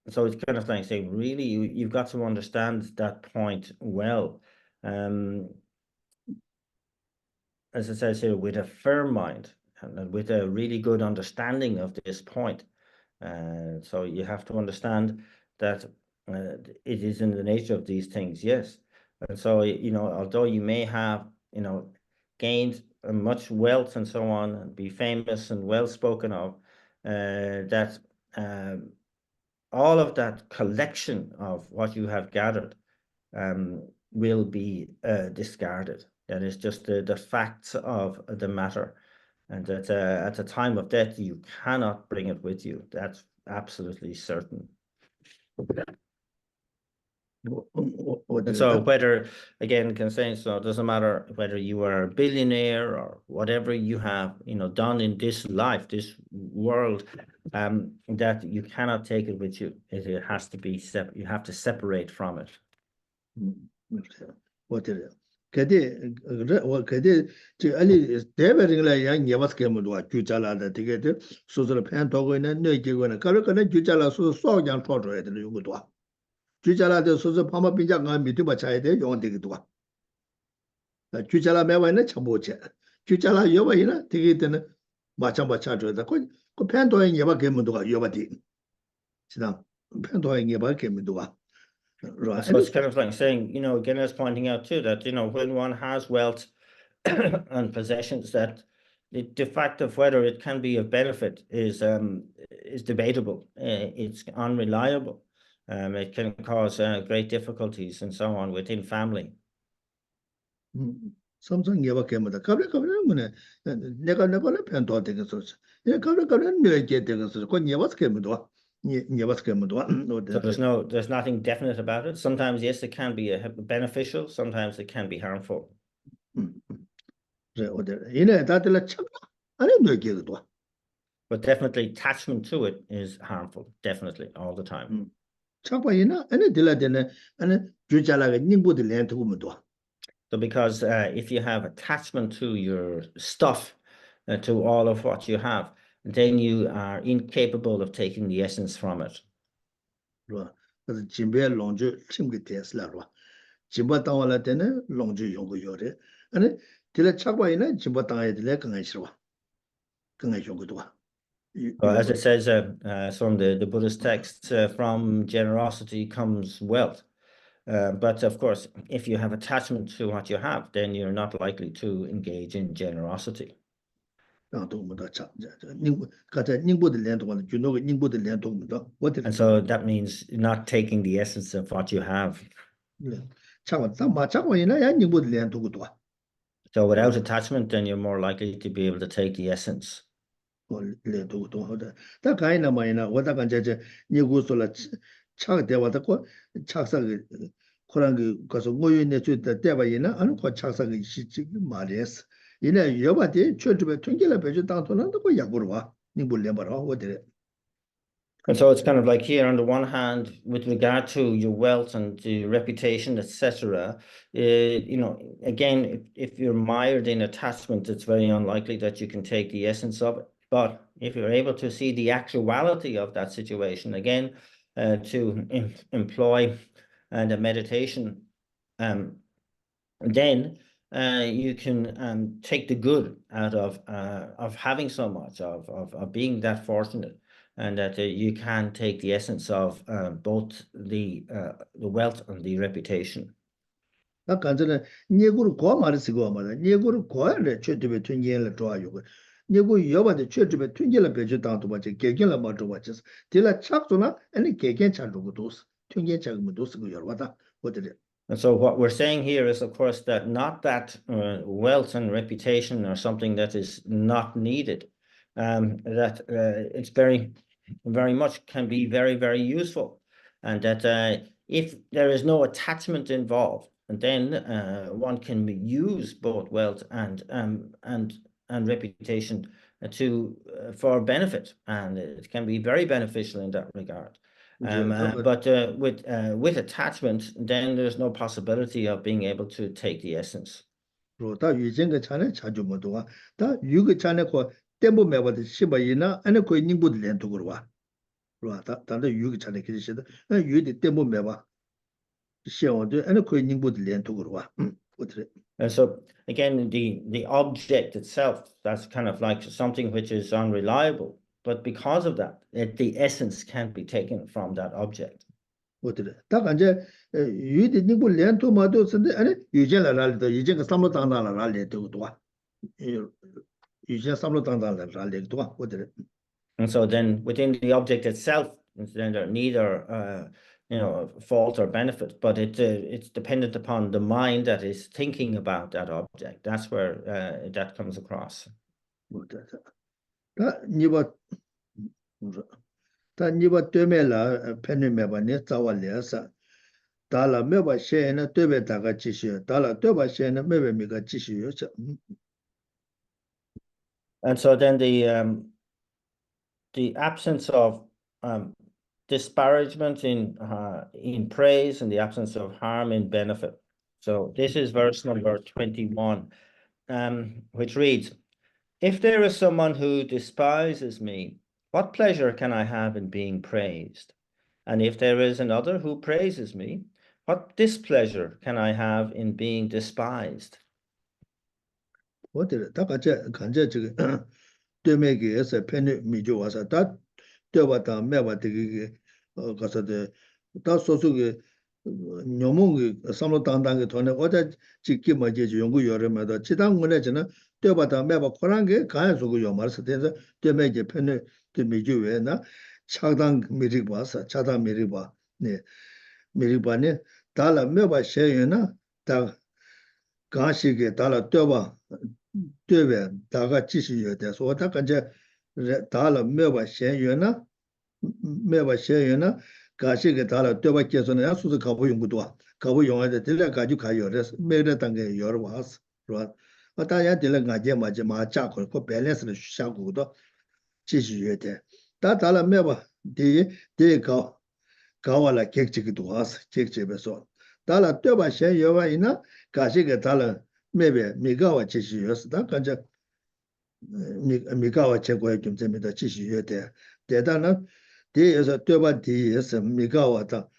so it's kind of like saying, really, you've got to understand that point well. As it says here, with a firm mind and with a really good understanding of this point. So you have to understand that it is in the nature of these things, yes. And so, you know, although you may have, you know, gained much wealth and so on, and be famous and well spoken of, that all of that collection of what you have gathered will be discarded. That is just the facts of the matter. And that at the time of death, you cannot bring it with you. That's absolutely certain. And so whether, again, can say, so it doesn't matter whether you are a billionaire or whatever you have, you know, done in this life, this world, that you cannot take it with you. It has to be, you have to separate from it. 그때 저 알리 대베링라 양 예바스케모도 주자라다 되게 소소를 편 도고 있는 뇌기고는 그러거는 주자라 소소장 초조해야 되는 요구도 주자라도 소소 파마 빈장가 밑에 차야 돼 용되기도 주자라 매와는 참고체 주자라 여바이나 되게 되는 마찬가지 차줘다 그 편도에 예바케모도가 여바디 지난 편도에 예바케모도가 So it's kind of like saying, you know, again, as pointing out too, that, you know, when one has wealth and possessions, that the fact of whether it can be of benefit is debatable. It's unreliable. It can cause great difficulties and so on within family. 삼성 예바케모다 가브레 뭐네 내가 편도 되겠어 가브레 뇌게 되겠어 그 예바스케모도 So there's nothing definite about it. Sometimes, yes, it can be beneficial. Sometimes it can be harmful. But definitely attachment to it is harmful. Definitely, all the time. So because if you have attachment to your stuff, to all of what you have, then you are incapable of taking the essence from it. As it says from the Buddhist texts, from generosity comes wealth. But of course, if you have attachment to what you have, then you're not likely to engage in generosity. And so that means not taking the essence of what you have. So without attachment, then you're more likely to be able to take the essence. And so it's kind of like here, on the one hand, with regard to your wealth and your reputation, etc., you know, again, if you're mired in attachment, it's very unlikely that you can take the essence of it. But if you're able to see the actuality of that situation, again, to employ the meditation, then you can take the good out of having so much, of being that fortunate, and that you can take the essence of both the wealth and the reputation. And so what we're saying here is, of course, that not that wealth and reputation are something that is not needed, that it's very, very much can be very, very useful. And that if there is no attachment involved, and then one can use both wealth and reputation for benefit, and it can be very beneficial in that regard. But with attachment, then there's no possibility of being able to take the essence. 다 유전가 차네 자주 못 와. 다 유그 차네 거 템보 매버드 시바이나 아니 거 닝부드 렌토 그러와. 그러와. 다다 유그 차네 기시다. 유디 템보 매바. 시어도 아니 거 닝부드 렌토 그러와. 어떻게? And so again, the object itself, that's kind of like something which is unreliable. But because of that, the essence can't be taken from that object. 어떻게? 다 간제 유디 닝부 렌토 마도 선데 아니 유전라 라리도 유전가 삼로 당당라 라리도 도와. 유전 삼로 당당라 라리도 도와. 어떻게? And so then within the object itself, then there neither fault or benefit, but it's dependent upon the mind that is thinking about that object. That's where that comes across. 다 니바 되메라 페니메바니 자왈레사 달라 메바 셰나 되베다가 지시요 달라 되바 셰나 메베미가 지시요. And so then the absence of disparagement in praise and the absence of harm in benefit. So this is verse number 21, which reads, "If there is someone who despises me, what pleasure can I have in being praised? And if there is another who praises me, what displeasure can I have in being despised?" 어디래? 다 같이 간제 지금 되메기에서 페니 미조 와서 다 되바다 메바 되게 가서데 다 소소게 녀몽이 삼로 당당게 돈에 어제 지키 뭐지 연구 여름에도 지당 문에잖아 되바다 메바 코란게 가야서고 요 말서 돼서 되메기 페니 되미조 왜나 차당 미리 봐서 차당 미리 봐. 네. 미리 봐네 달라 메바 셰여나 다 가시게 달라 되바 되베 다가 지시여 돼서 어다 간제 달라 메바 셰여나 메바 셰여나 가시게 달라 되바 계속은 야수도 가보 연구도 가보 용어에 들려 가지고 가요래서 매래 단계 여러 와서 그러 다야 들려 가제 맞지 마자 그 밸런스를 샤고도 지시여 돼. 다 달라 메바 디가 가와라 객지기도 와서 객집에서 달라 되바 셰여와이나 가시게 달라 메베 미가와 지시여서 다 간제 미가와 제고에 좀 재미다 지시여 돼. 대단한 대에서 되바 대에서 미가와다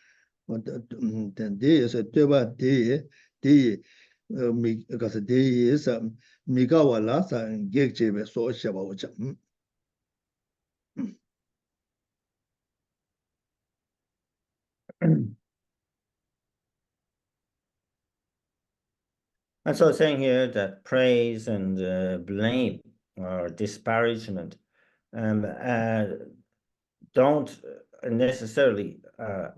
대에서 되바 대 미가서 대에서 미가와라서 객집에 소셔봐 오자. And so saying here that praise and blame or disparagement don't necessarily are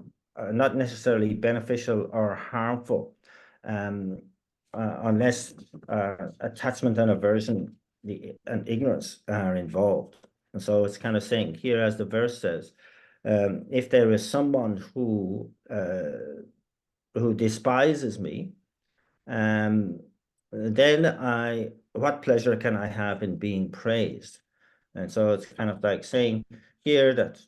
not necessarily beneficial or harmful unless attachment and aversion and ignorance are involved. And so it's kind of saying here, as the verse says, if there is someone who despises me, then what pleasure can I have in being praised? And so it's kind of like saying here that,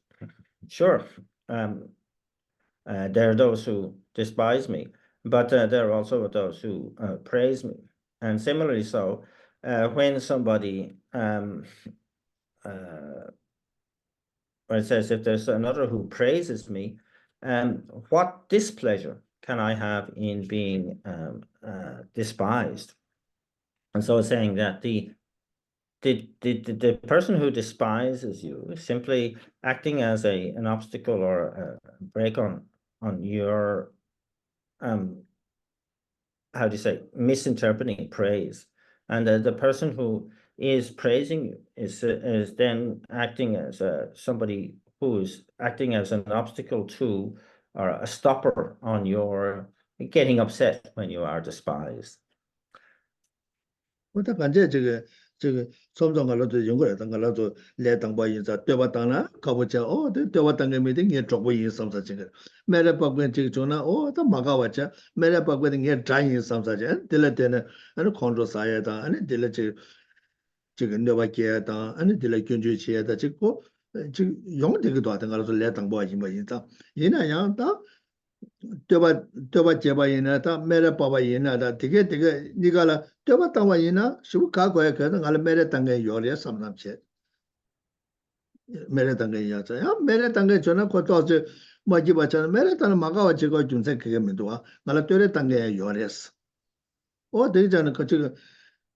sure, there are those who despise me, but there are also those who praise me. And similarly so, when somebody, when it says, if there's another who praises me, what displeasure can I have in being despised? And so it's saying that the person who despises you is simply acting as an obstacle or a break on your how do you say, misinterpreting praise. And the person who is praising you is then acting as somebody who is acting as an obstacle to or a stopper on your getting upset when you are despised. 我他感觉这个从中个老多用过来，当个老多来当把人家对吧？当然搞不着哦，对吧？当个没得人做不赢，什么这个，买了包括这个中呢，哦，他马搞我讲，买了包括的人占赢什么这，对了对了，俺抗着啥呀？当俺对了这个对吧？给当俺对了根据企业的这个，这个用这个多，当个老多来当把人嘛，人家人那样当。对吧？对吧？结巴人呢？他买了爸爸人呢？他这个，你讲了，对吧？当外人呢？是不搞怪？可能俺们买了当个药的上不上去？买了当个药这样，买了当个就那个到这，没几把钱，买了当个马搞这个军菜给个没多啊？俺们对了当个药的是，我对这那个这个，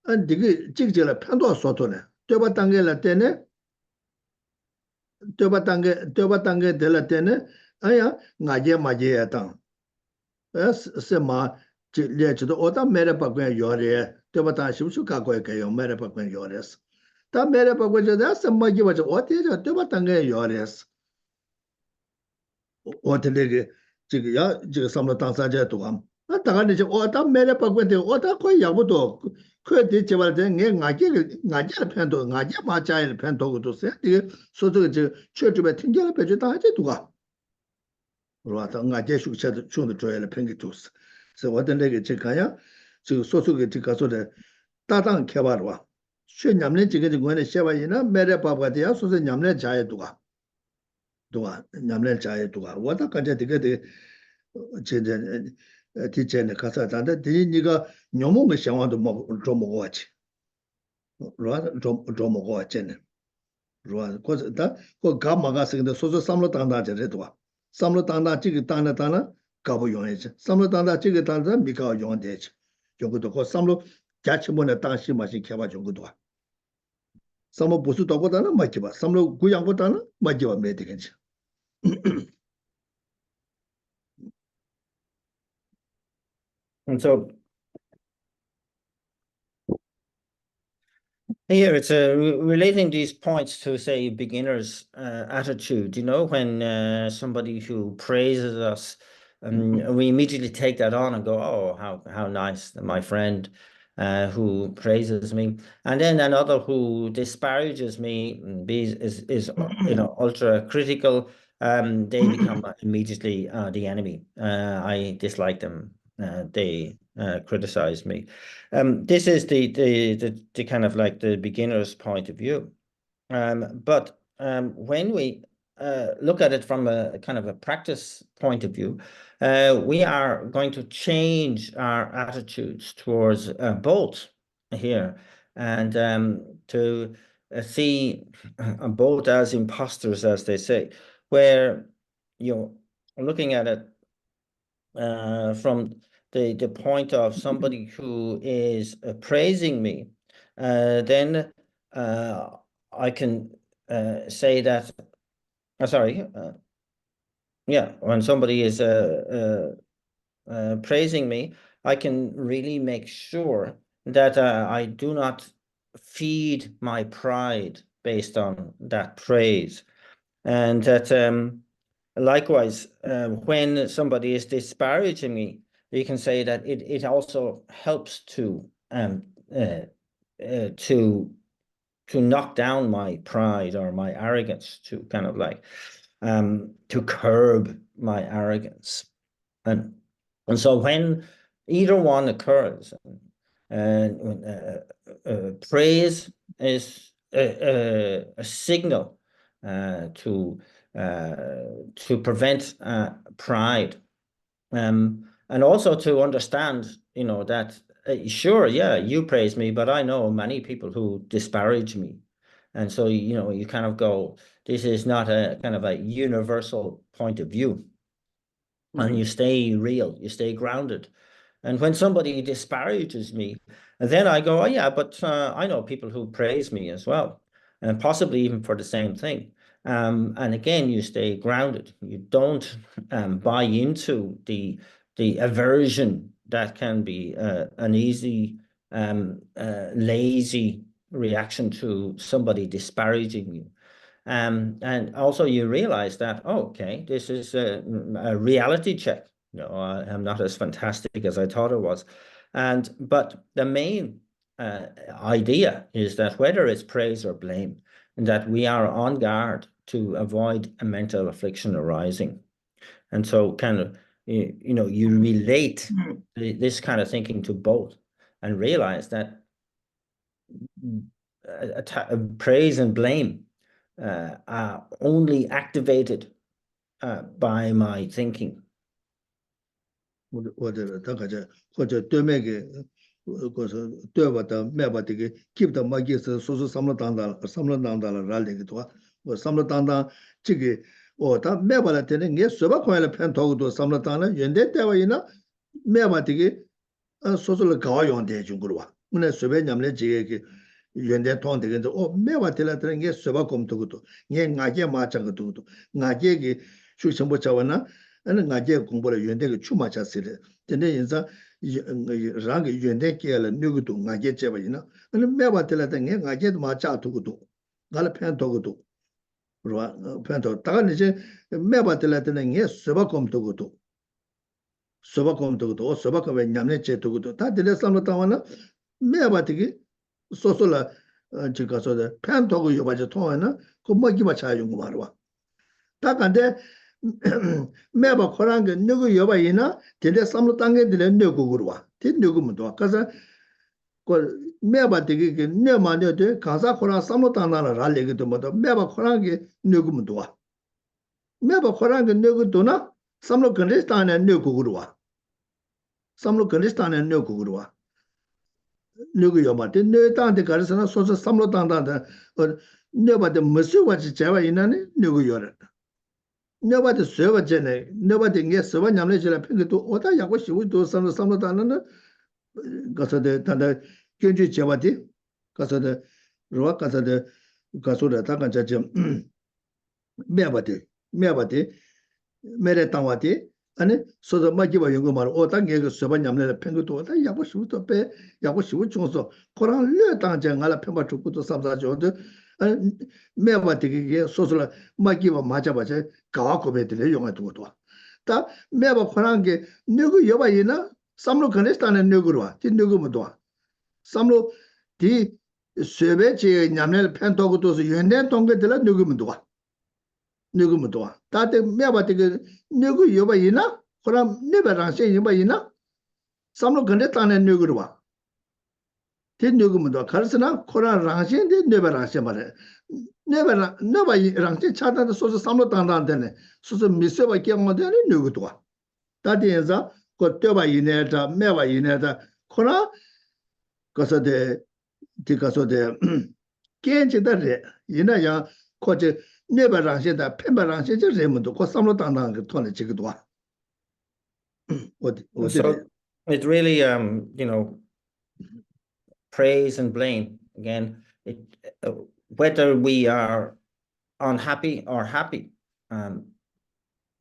俺这个叫了判断说出来，对吧？当个了对呢？对吧？当个对了对呢？哎呀，俺姐马姐也当。是嘛？这连知道，我当买了八罐药的，对吧？当是不是搞过个药买了八罐药的是？当买了八罐药的，什么鸡巴子？我听着，对吧？当个药的是，我的那个这个药，这个什么当三家多啊？那当然的是，我当买了八罐的，我当快养不多，快点鸡巴的，俺家的偏多，俺家妈家的偏多个都是，这个说这个确实呗，听见了别就当还这多啊。是吧？到俺家学的穷的专业了，偏给都是，是我的那个这个呀，就说出个这个说的，搭档开吧是吧？学俺们这个我的写完人呢，买了爸爸的呀，说是俺们家也多啊，对吧？俺们家也多啊，我倒感觉这个的，现在提前的看啥，咱的第一那个娘们的想法都没做没过去，是吧？做没过去呢。是吧？或者他或搞嘛个事情的，说三路当当这些多，三路当当这个当了搞不容易去，三路当当这个当然没搞容易去，用个多或三路加起么呢当西嘛是开发用个多，三路不是多过当了没几把，三路贵阳过当了没几把没得个去。And so here it's relating these points to, say, beginner's attitude. You know, when somebody who praises us, we immediately take that on and go, "Oh, how nice, my friend who praises me." And then another who disparages me, is ultra critical. They become immediately the enemy. I dislike them. They criticize me. This is the kind of like the beginner's point of view. But when we look at it from a kind of a practice point of view, we are going to change our attitudes towards both here, and to see both as imposters, as they say, where looking at it from the point of somebody who is praising me, then I can say that, sorry, yeah, when somebody is praising me, I can really make sure that I do not feed my pride based on that praise. And that likewise, when somebody is disparaging me, you can say that it also helps to knock down my pride or my arrogance, to kind of like to curb my arrogance. And so when either one occurs, and praise is a signal to prevent pride, and also to understand, that sure, yeah, you praise me, but I know many people who disparage me, and so you kind of go, this is not a kind of a universal point of view, and you stay real, you stay grounded. And when somebody disparages me, then I go, oh yeah, but I know people who praise me as well, and possibly even for the same thing. And again, you stay grounded. You don't buy into the aversion that can be an easy, lazy reaction to somebody disparaging you. And also you realize that, oh, okay, this is a reality check. No, I am not as fantastic as I thought it was. But the main idea is that whether it's praise or blame, that we are on guard to avoid a mental affliction arising. And so kind of, you relate this kind of thinking to both and realize that praise and blame are only activated by my thinking. 或者大家或者对面给或者对吧的面吧这个 keep 的嘛意思说是三了当当了然后那个多我三了当当这个哦他面吧了的呢也随便看了偏头多三了当了原来单位呢面吧这个说是了高用的中国了我呢随便咱们这个原来通的个哦面吧的了的也随便kom多多也俺家嘛这个多多俺家个就什么叫呢 ane ngaje kumbole yende ke chuma cha sile tene yinza rang yende ke la nyugu du ngaje cheba yina ane meba tela ta nge ngaje ma cha tu du ngala phen to du ro phen to ta ne je meba tela tene nge soba kom to du soba kom to du soba ko nyamne che to du ta tele sam ta wana meba tigi so so la ji ka so de phen to go yo ba je to na ko ma gi ba cha yung ma ro ta kan de 매바 코랑게 누구 여바이나 데레 삼로 땅게 데레 누구 그러와 데 누구 문도 가서 그 매바 되게 네마녀데 가사 코랑 삼로 땅나라 라레게도 뭐도 매바 코랑게 누구 문도 와 매바 코랑게 누구 도나 삼로 근리스탄에 누구 그러와 삼로 근리스탄에 누구 그러와 누구 여바데 네 땅데 가르서나 소소 삼로 땅다데 네바데 무슨와지 제와 이나네 누구 여라 nobody serve jene nobody nge serve nyamle jela penge to oda yago shiwu to samlo dana na gaso de tanda kyunju jewati gaso de roa gaso de ta kan jaje meabati mere tawati ane so da magi ba yongo mar oda nge serve nyamle penge to oda yago shiwu to pe yago shiwu chungso koran le tang je ngala pemba chuku to samsa jo de 매바티게 소소라 마기와 맞아봐제 가와고베들이 용어도 다 매바 코랑게 누구 여바이나 삼로 그네스탄에 누구로와 디 누구모도 삼로 디 세베제 냠넬 펜토고도서 연된 동게들 누구모도 다데 매바티게 누구 여바이나 코람 네바랑세 여바이나 삼로 그네스탄에 누구로와 디 누구모도 가르스나 코라 랑신데 네바랑세 말해 네바 랑신 차다도 소소 삼로 당당한데네 소소 미세바 기억만되는 누구도 다디에서 그 떼바 이내다 매바 이내다 코나 가서데 디가서데 겐지다레 이나야 코제 네바 랑신다 펜바 랑신 저 레몬도 그 삼로 당당한 그 돈에 지기도 So it really praise and blame again whether we are unhappy or happy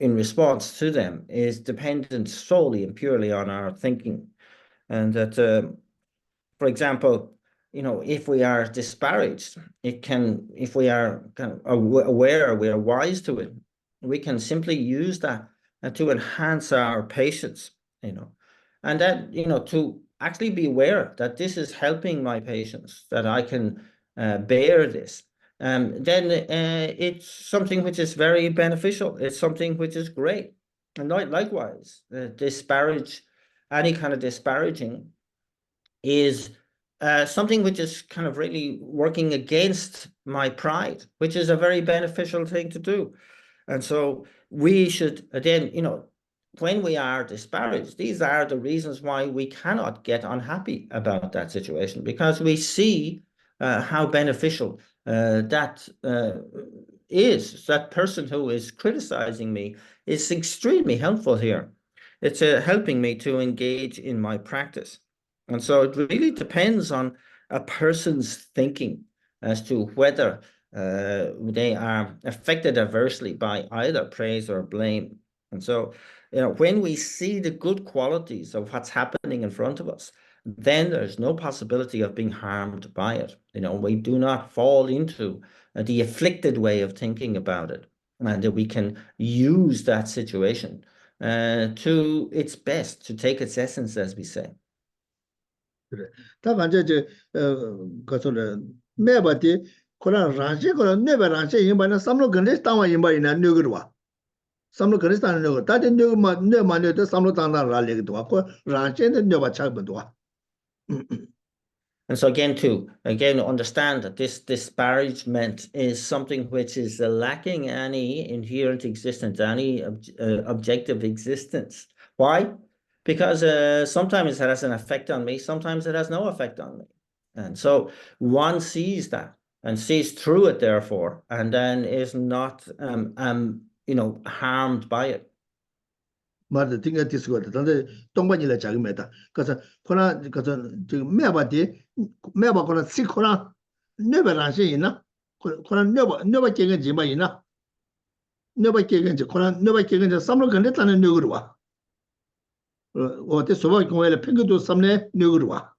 in response to them is dependent solely and purely on our thinking. And that, for example, if we are disparaged, if we are kind of aware, we are wise to it, we can simply use that to enhance our patience, and that, to actually be aware that this is helping my patience, that I can bear this, then it's something which is very beneficial. It's something which is great. And likewise, any kind of disparaging is something which is kind of really working against my pride, which is a very beneficial thing to do. And so we should, then, when we are disparaged, these are the reasons why we cannot get unhappy about that situation, because we see how beneficial that is. That person who is criticizing me is extremely helpful here. It's helping me to engage in my practice. And so it really depends on a person's thinking as to whether they are affected adversely by either praise or blame. And so, when we see the good qualities of what's happening in front of us, then there's no possibility of being harmed by it. We do not fall into the afflicted way of thinking about it, and that we can use that situation to its best, to take its essence, as we say. 다 간제 가서는 매바디 코란 라제 코란 네바 라제 임바나 삼로 근데 땅와 임바이나 누그르와 삼로 근데 땅 누그 다데 누그마 네마네데 삼로 땅나 라레기도 코 라제는 네바 차번도와. And so again, to understand that this disparagement is something which is lacking any inherent existence, any objective existence. Why? Because sometimes it has an effect on me, sometimes it has no effect on me. And so one sees that and sees through it, therefore, and then is not harmed by it. 맞아, 딩가 디스거든. 근데 동반이라 자기매다. 그래서 코나 그래서 지금 매바 코나 시코나 네바라시 있나? 코나 네바 깨겐지 뭐 있나? 네바 깨겐지 코나 네바 깨겐지 삼로 근데 타는 누구로 와. 어때 소바 공회에 팽거도 삼네 누구로 와.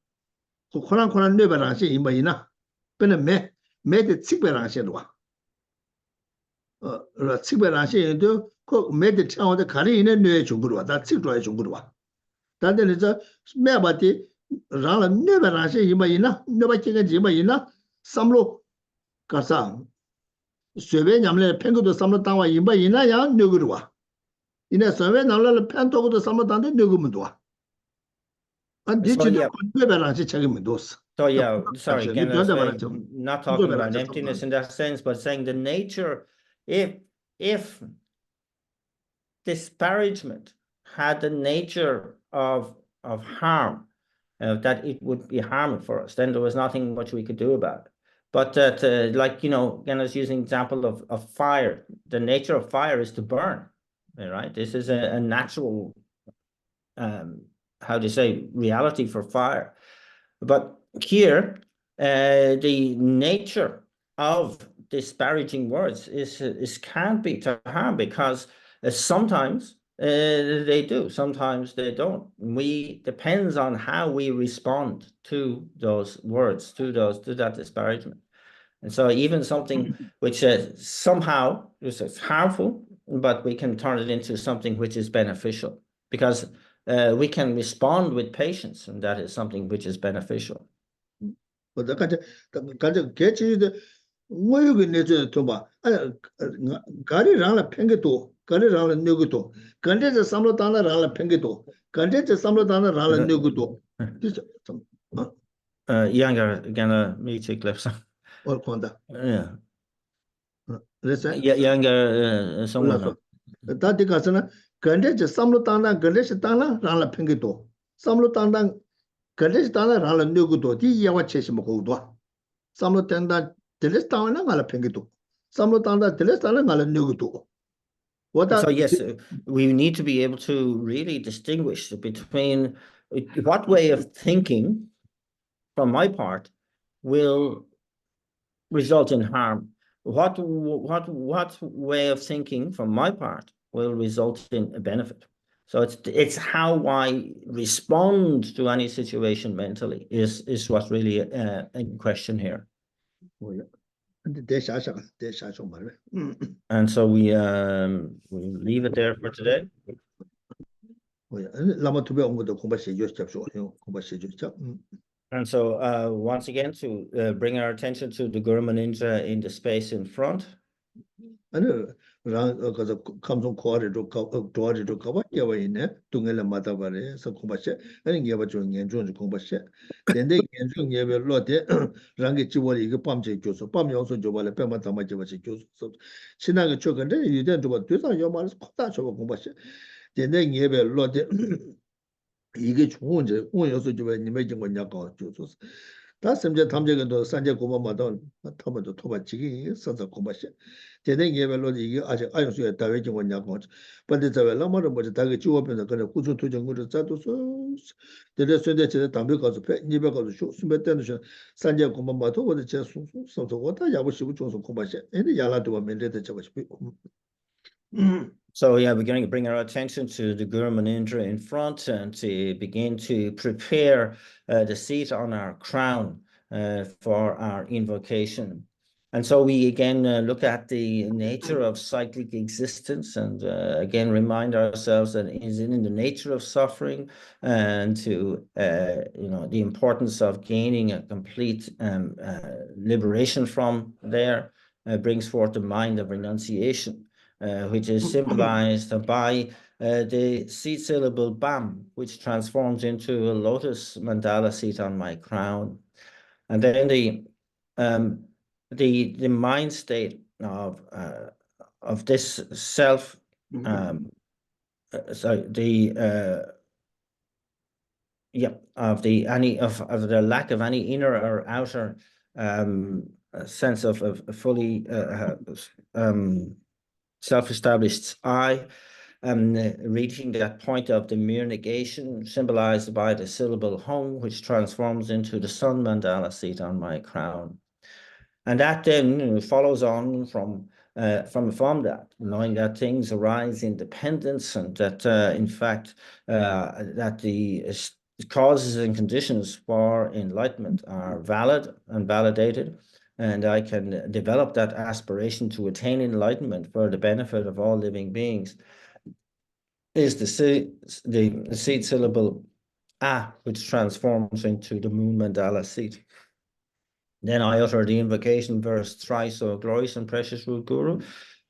코나 네바라시 이뭐 있나? 근데 매데 칙베라시로 와. 칙베라시도 그 매드 창원의 가리는 뇌 중국으로 왔다 칙도의 중국으로 와. 단데 저 매바디 라라 네바라시 이마이나 네바치가 지마이나 삼로 가사 쇠베 냠래 팽고도 삼로 땅와 이마이나 야 누구로 와. 이내 쇠베 날라 팬도고도 삼로 땅데 누구면도 와. 안 뒤치도 네바라시 책임도 없어. So yeah, sorry, again, not talking about emptiness in that sense, but saying the nature, if disparagement had the nature of harm, that it would be harmful for us, then there was nothing much we could do about it. But that, like, again, I was using example of fire. The nature of fire is to burn, right? This is a natural, how do you say, reality for fire. But here, the nature of disparaging words can't be to harm, because sometimes they do, sometimes they don't. Depends on how we respond to those words, to that disparagement. And so even something which somehow is harmful, but we can turn it into something which is beneficial, because we can respond with patience, and that is something which is beneficial. Younger gonna meet you clips. Yeah. Younger someone. That the Gandhi Samlo Tana, Ganesh Tana, Rala Pengito. Samlo Tana, Ganesh Tana, Rala Nugudo, the Yawa Cheshimodo. Samlo Tanda, Telestana, Rala Pengito. Samlo Tanda, Telestana, Rala Nugudo. So yes, we need to be able to really distinguish between what way of thinking, from my part, will result in harm. What way of thinking, from my part, will result in a benefit. So it's how I respond to any situation mentally is what's really in question here. And so we leave it there for today. And so once again, to bring our attention to the Guru Ninja in the space in front. 감성 고아리로 도아리로 가봐 여와이네 동엘라 마다바레 서코바셰 아니 예바 좀 연중 공바셰 근데 연중 예별로데 랑게 지월이 이거 밤제 교수 밤영선 줘발에 빼만 담아지버시 교수 신나게 줘근데 유된 좀 되서 요말스 코다 줘 공바셰 근데 예별로데 이게 좋은 이제 오여서 좀 님의 좀 거냐고 교수 다 심지어 탐제근도 산제 고마마도 타면도 토바치기 서서 고마시 제된 예별로 이게 아직 아용수에 다외 경원냐고 근데 저 라마를 뭐지 다게 주어변도 그래 구조 투정으로 짜도서 데레 쇠데 제 담배 가서 니베 가서 숨배 때는 산제 고마마도 어디 제 소소 왔다 야부시고 중소 고마시 근데 야라도 면대도 저거 So yeah, we're going to bring our attention to the Guru Manindra in front and to begin to prepare the seat on our crown for our invocation. And so we again look at the nature of cyclic existence, and again remind ourselves that it is in the nature of suffering, and to the importance of gaining a complete liberation from there brings forth the mind of renunciation, which is symbolized by the seed syllable Bam, which transforms into a lotus mandala seat on my crown. And then the mind state of this self, of the lack of any inner or outer sense of fully self-established I, reaching that point of the mere negation, symbolized by the syllable home, which transforms into the sun mandala seat on my crown. And that then follows on from that, knowing that things arise in dependence, and that in fact that the causes and conditions for enlightenment are valid and validated, and I can develop that aspiration to attain enlightenment for the benefit of all living beings, is the seed syllable A, which transforms into the moon mandala seat. Then I utter the invocation verse thrice, O glorious and precious root guru.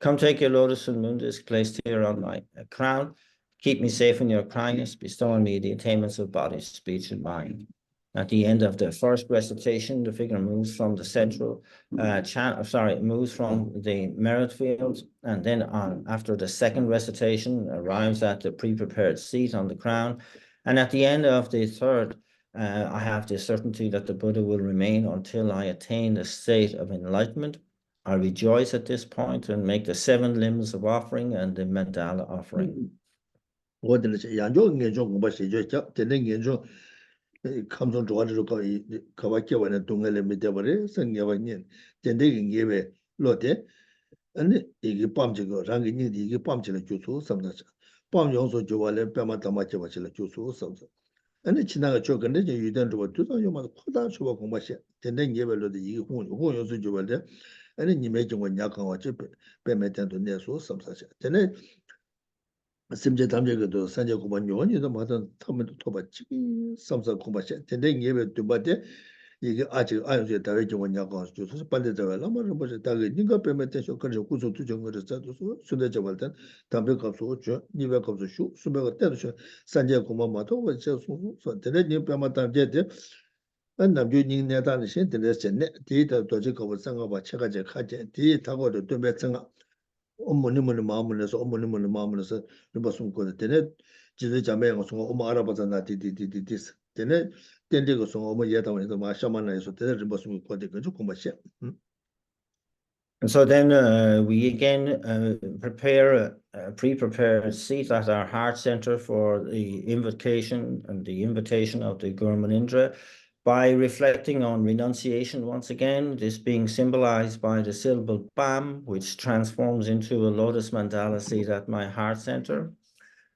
Come take your lotus and moon disc placed here on my crown. Keep me safe in your kindness, bestowing me the attainments of body, speech, and mind. At the end of the first recitation, the figure moves from the central moves from the merit field, and then after the second recitation, arrives at the pre-prepared seat on the crown. And at the end of the third, I have the certainty that the Buddha will remain until I attain the state of enlightenment. I rejoice at this point and make the 7 limbs of offering and the mandala offering. 아니 이게 밤지고 랑이 이게 밤지를 주소 삼다자 밤 용소 조발에 뼈만 담아져 버실을 주소 삼서 아니 지나가 저 근데 이제 유전도 두다 요마도 커다 주고 공부시 된된 예별로도 이게 혼 용소 조발에 아니 님의 정원 약간 어째 빼매된도 내소 삼사자 되네 심제 담제도 산제 공부 요원이도 마다 타면도 토바지 삼사 공부시 된된 예별도 받대 이게 아직 아유제 다외 정원냐고 줘서 빨리 잡아라 말은 뭐지 다게 네가 빼면 되죠 그래서 구조도 정거를 짜도서 순대 잡을땐 담배 값도 줘 니베 값도 쇼 수배가 때도서 산재 고마마도 뭐저 소소 되네 니 빼면 담제데 남주 닝내다는 신들에서네 디다 도지 거부 상가바 체가제 가제 디 타고도 또 배청아 어머님을 마음을 내서 어머님을 마음을 내서 좀 숨고 되네 지들 자매가 송 엄마 알아보잖아 디디디디디스 되네 된데고 송 엄마 예다원에서 마 샤만나에서 되네 좀 숨고 되게 좀 고마시 And so then we again prepare a pre-prepared seat at our heart center for the invocation and the invitation of the Gurman Indra by reflecting on renunciation once again, this being symbolized by the syllable Bam, which transforms into a lotus mandala seat at my heart center.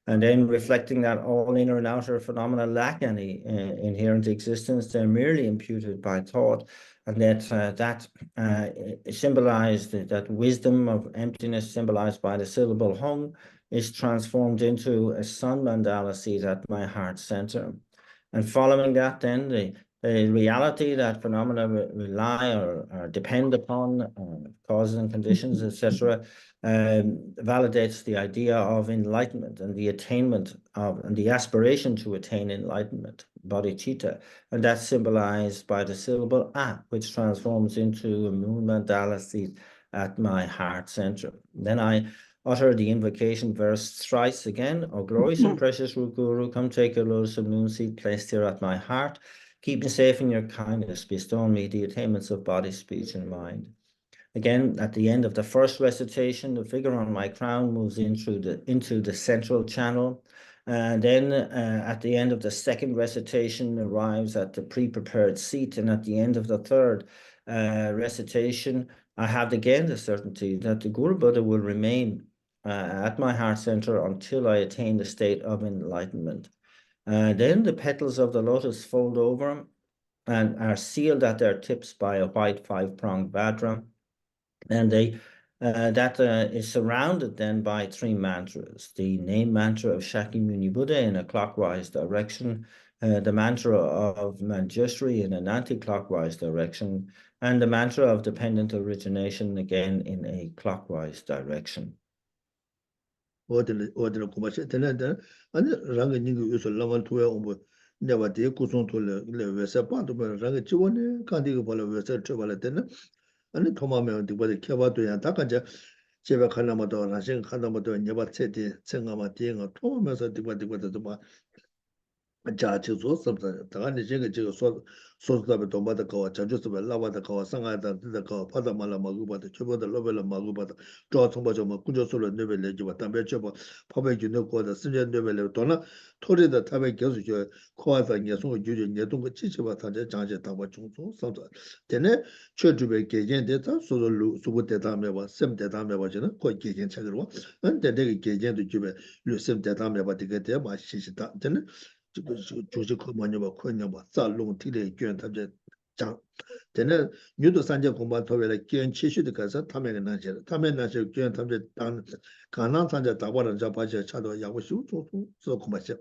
And then reflecting that all inner and outer phenomena lack any inherent existence, they're merely imputed by thought, and that symbolized, that wisdom of emptiness symbolized by the syllable Hum is transformed into a sun mandala seat at my heart center. And following that, then the reality that phenomena rely or depend upon causes and conditions, etc., validates the idea of enlightenment and the attainment of, and the aspiration to attain enlightenment, bodhicitta, and that's symbolized by the syllable A, which transforms into a moon mandala seat at my heart center. Then I utter the invocation verse thrice again. O glorious and precious root guru, come take a lotus of moon seed placed here at my heart. Keep me safe in your kindness, bestow on me the attainments of body, speech, and mind. Again, at the end of the first recitation, the figure on my crown moves into the central channel. And then at the end of the second recitation, arrives at the pre-prepared seat. And at the end of the third recitation, I have again the certainty that the Guru Buddha will remain at my heart center until I attain the state of enlightenment. Then the petals of the lotus fold over and are sealed at their tips by a white 5-pronged vajra. And that is surrounded then by 3 mantras. The name mantra of Shakyamuni Buddha in a clockwise direction, the mantra of Manjushri in an anti-clockwise direction, and the mantra of dependent origination again in a clockwise direction. 어디를 고마시 되는데 아니 랑가 닝고 요소 라만 투에 온고 내가 대 구송 돌래 레베서 빠도 랑가 지원에 간디고 벌어 왜서 쳐발을 때는 아니 도마면 디버데 켜봐도야 다간자 제가 하나마도 나신 하나마도 내가 체디 생각만 되는 도마면서 디버디버도 뭐 자치 소습다 다간이 제가 소습다 도마다 거 자주스베 라바다 거 상하다 거 파다말라 마구바다 저보다 로벨라 마구바다 저 정보죠 뭐 군조소로 레벨레 지 담배 저보 파베기 넣고다 신전 레벨레 도나 토리다 타베 계속 저 코아서 예송 주주 예동 거 지치바 타제 장제 담바 중소 선도 되네 최주베 계견데다 소로 수부 대담에 봐 셈대담에 봐지는 거 계견 책으로 근데 내가 계견도 주베 루셈 대담에 봐 되게 돼 마시시다 되네 조직 코마녀바 코녀바 살롱 티레卷 탑제 장 되는 뉴도 산제 공부 토벨에 견 치슈드 가서 타면에 나셔 견 탑제 단 가난 산제 다바는 잡아서 차도 야고 쇼쇼 소 공부하셔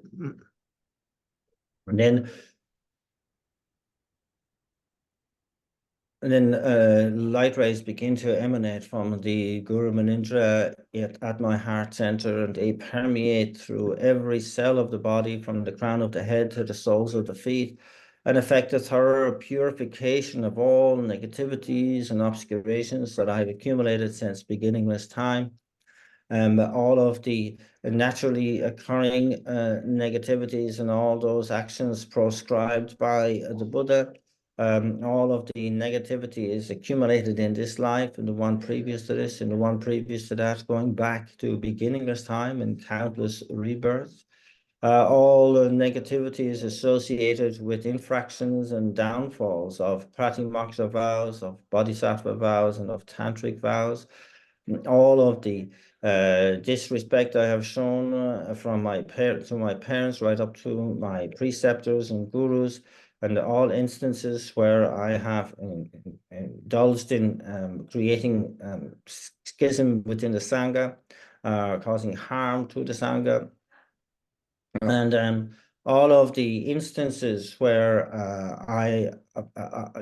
And then light rays begin to emanate from the Guru Manindra at my heart center, and they permeate through every cell of the body, from the crown of the head to the soles of the feet, and effect a thorough purification of all negativities and obscurations that I have accumulated since beginningless time. All of the naturally occurring negativities and all those actions prescribed by the Buddha. All of the negativity is accumulated in this life, and the one previous to this, and the one previous to that, going back to beginningless time and countless rebirths. All negativity is associated with infractions and downfalls of Pratimoksha vows, of Bodhisattva vows, and of Tantric vows. All of the disrespect I have shown from my parents right up to my preceptors and gurus, and all instances where I have indulged in creating schism within the Sangha, causing harm to the Sangha, and all of the instances where I,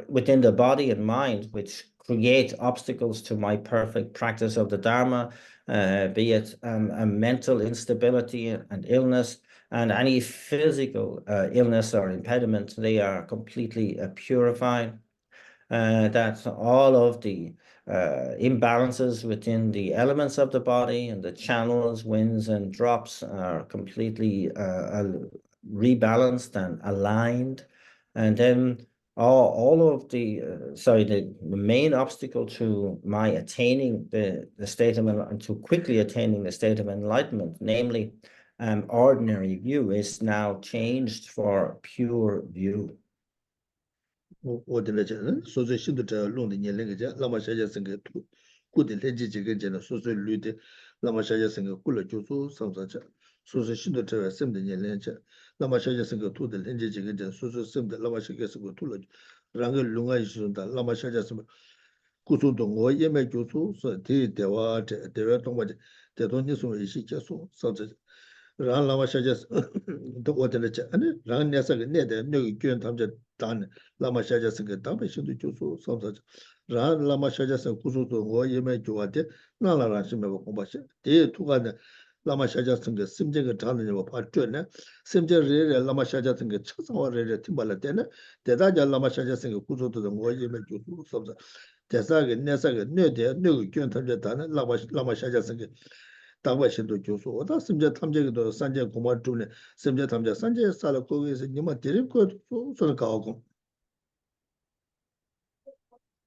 within the body and mind, which create obstacles to my perfect practice of the Dharma, be it a mental instability and illness, and any physical illness or impediment, they are completely purified. That all of the imbalances within the elements of the body and the channels, winds and drops are completely rebalanced and aligned. And then all of the main obstacle to my attaining the state of to quickly attaining the state of enlightenment, namely ordinary view, is now changed for pure view. 어디래잖아 소소 신도자 롱의 년랭이자 라마샤자 생각 꾸디 레지지게잖아 소소 류데 라마샤자 생각 꿀을 줘서 상사자 소소 신도자 셈의 년랭이자 라마샤자 생각 투들 레지지게잖아 소소 셈의 라마샤자 생각 툴을 랑을 롱아 있는다 라마샤자 셈 구소도 뭐 예매 줘서 대대와 대외 동바지 대돈이 소리 시켜서 상사 랑 라마샤자 또 어디래자 아니 랑 녀석 내대 여기 교연 탐제 단 라마샤자 생각 담배 신도 줘서 상사자 랑 라마샤자 생각 구소도 뭐 예매 줘한테 나라라 심해 공부하시 대 투가네 라마샤자 생각 심제가 다는 거 봤죠네 심제를 라마샤자 생각 처상화를 팀발할 때는 대다자 라마샤자 생각 구소도 뭐 예매 줘서 상사 대사게 내사게 뇌대 뇌의 교연 탐제 다는 라마샤자 생각 당과신도 교수 오다 심제 탐제기도 산제 고마 중에 심제 탐제 산제 살아 거기서 니마 데리고 손을 가고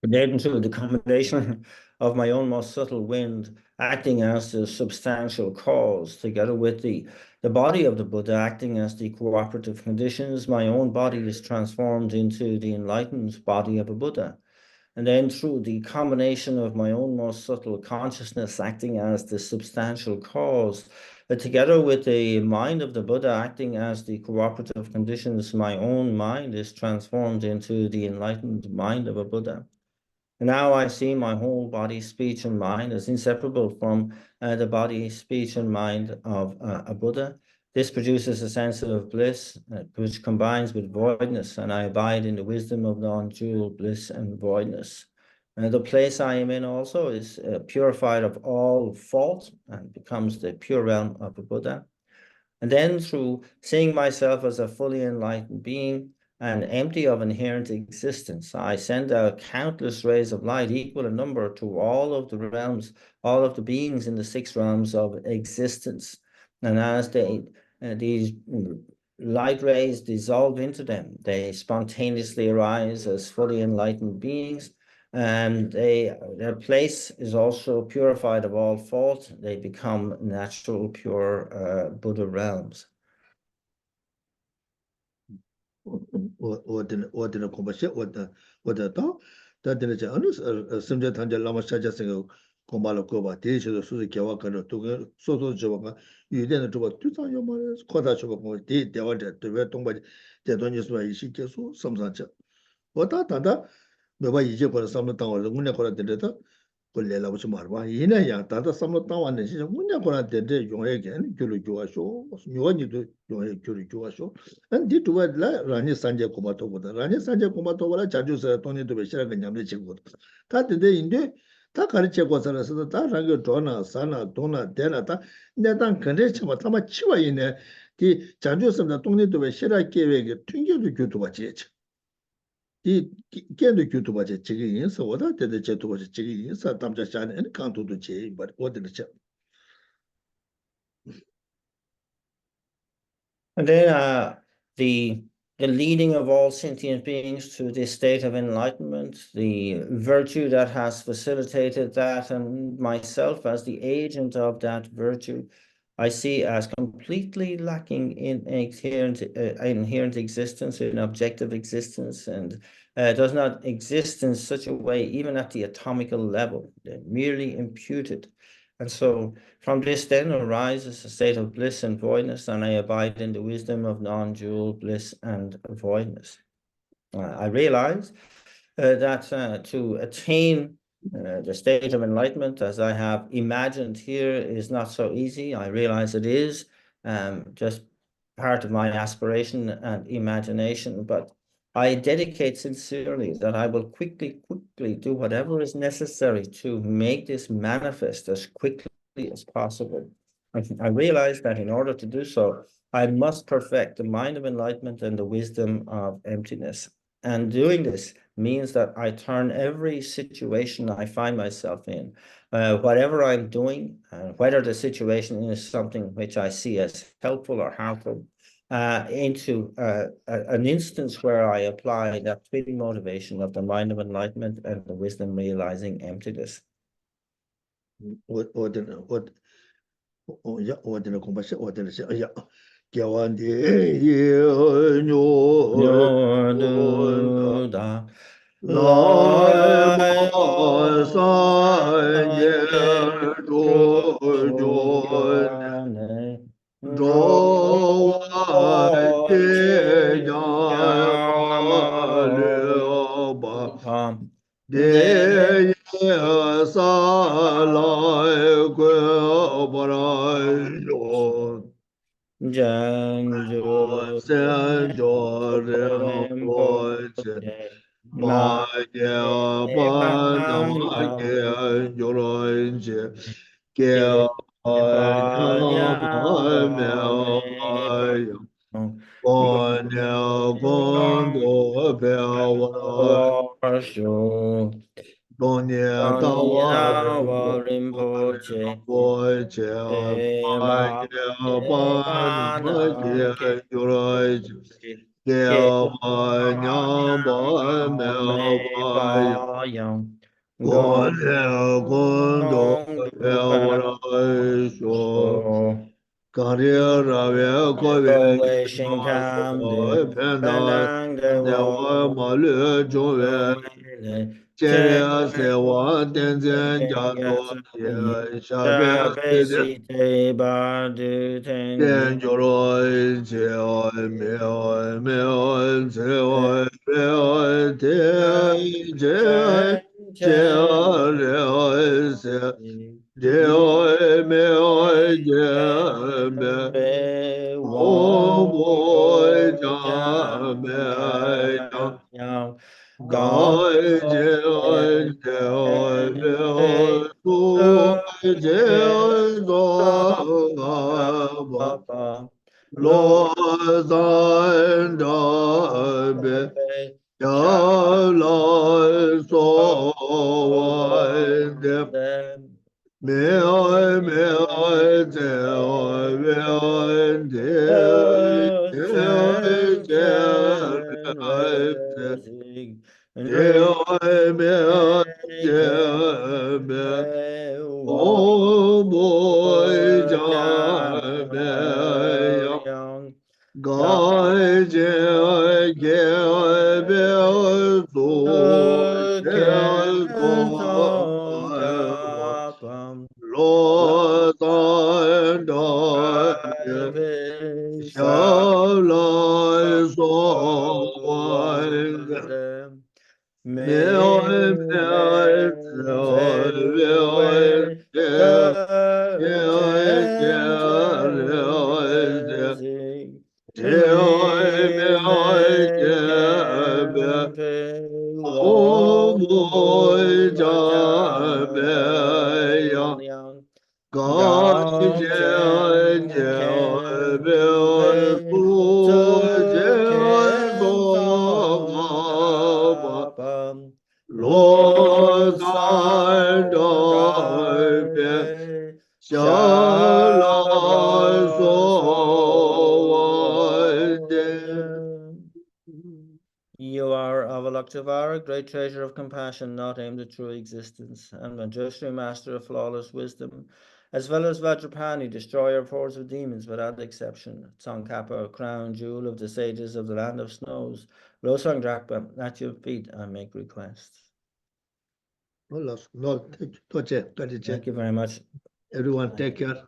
Relating to the combination of my own most subtle wind acting as the substantial cause, together with the body of the Buddha acting as the cooperative conditions, my own body is transformed into the enlightened body of a Buddha. And then through the combination of my own most subtle consciousness acting as the substantial cause, together with the mind of the Buddha acting as the cooperative conditions, my own mind is transformed into the enlightened mind of a Buddha. Now I see my whole body, speech, and mind as inseparable from the body, speech, and mind of a Buddha. This produces a sense of bliss, which combines with voidness, and I abide in the wisdom of non-dual bliss and voidness. And the place I am in also is purified of all fault and becomes the pure realm of the Buddha. And then through seeing myself as a fully enlightened being and empty of inherent existence, I send out countless rays of light equal in number to all of the realms, all of the beings in the 6 realms of existence. And as these light rays dissolve into them, they spontaneously arise as fully enlightened beings, and their place is also purified of all fault. They become natural, pure Buddha realms. 어디는 공부시 어디다 다들 이제 어느 심지어 단계 라마 샤자스가 공부를 거봐 대시도 수수 개화가는 또 소소 저가 유대는 저 투자요 말에 거다 저거 뭐 대대원데 왜 동바 대돈이 수가 이시 계속 섬산자 왔다 다다 매바 이제 거는 삼는 땅을 문에 걸어 들려다 걸레라 보지 말봐 이내야 다다 삼는 땅 왔는 시죠 문에 걸어 들데 용에게 교류 교화쇼 요원이도 용에 교류 교화쇼 안디 두바라 라니 산제 고마토보다 라니 산제 고마토보라 자주서 돈이도 베시라 그냥 지고 다데 인데 다 가르쳐 고서서 다 랑게 도나 사나 도나 데나 다 내단 근데 참 아마 치와 있네 이 자주서나 돈이도 베시라 계획에 튕겨도 교도가 지지 이 견도 교도바제 지금 인서 오다 때도 제도바제 지금 인서 담자 샤는 칸도도 제 어디를 And then the leading of all sentient beings to this state of enlightenment, the virtue that has facilitated that, and myself as the agent of that virtue, I see as completely lacking in inherent existence, in objective existence, and does not exist in such a way, even at the atomical level. They're merely imputed. And so from this then arises a state of bliss and voidness, and I abide in the wisdom of non-dual bliss and voidness. I realize that to attain the state of enlightenment, as I have imagined here, is not so easy. I realize it is just part of my aspiration and imagination, but I dedicate sincerely that I will quickly do whatever is necessary to make this manifest as quickly as possible. I realize that in order to do so, I must perfect the mind of enlightenment and the wisdom of emptiness. And doing this means that I turn every situation I find myself in, whatever I'm doing, whether the situation is something which I see as helpful or harmful, into an instance where I apply that twin motivation of the mind of enlightenment and the wisdom realizing emptiness. 어디는 공부시 어디는 야 개완디 요누다 라마산예 조조네 조와이대냐발려바 대예사라이괴바라요 janju sen조렘보체 마게바나마게 개화냐마메와요 번여건도배워라 rinpoche You are Avalokiteshvara, great treasure of compassion, not aimed at true existence, and Manjushri, master of flawless wisdom, as well as Vajrapani, destroyer of hordes of demons without exception, Tsongkhapa, crown jewel of the sages of the land of snows, Losang Drakpa, at your feet I make request. Thank you very much. Thank you very much. Everyone, take care.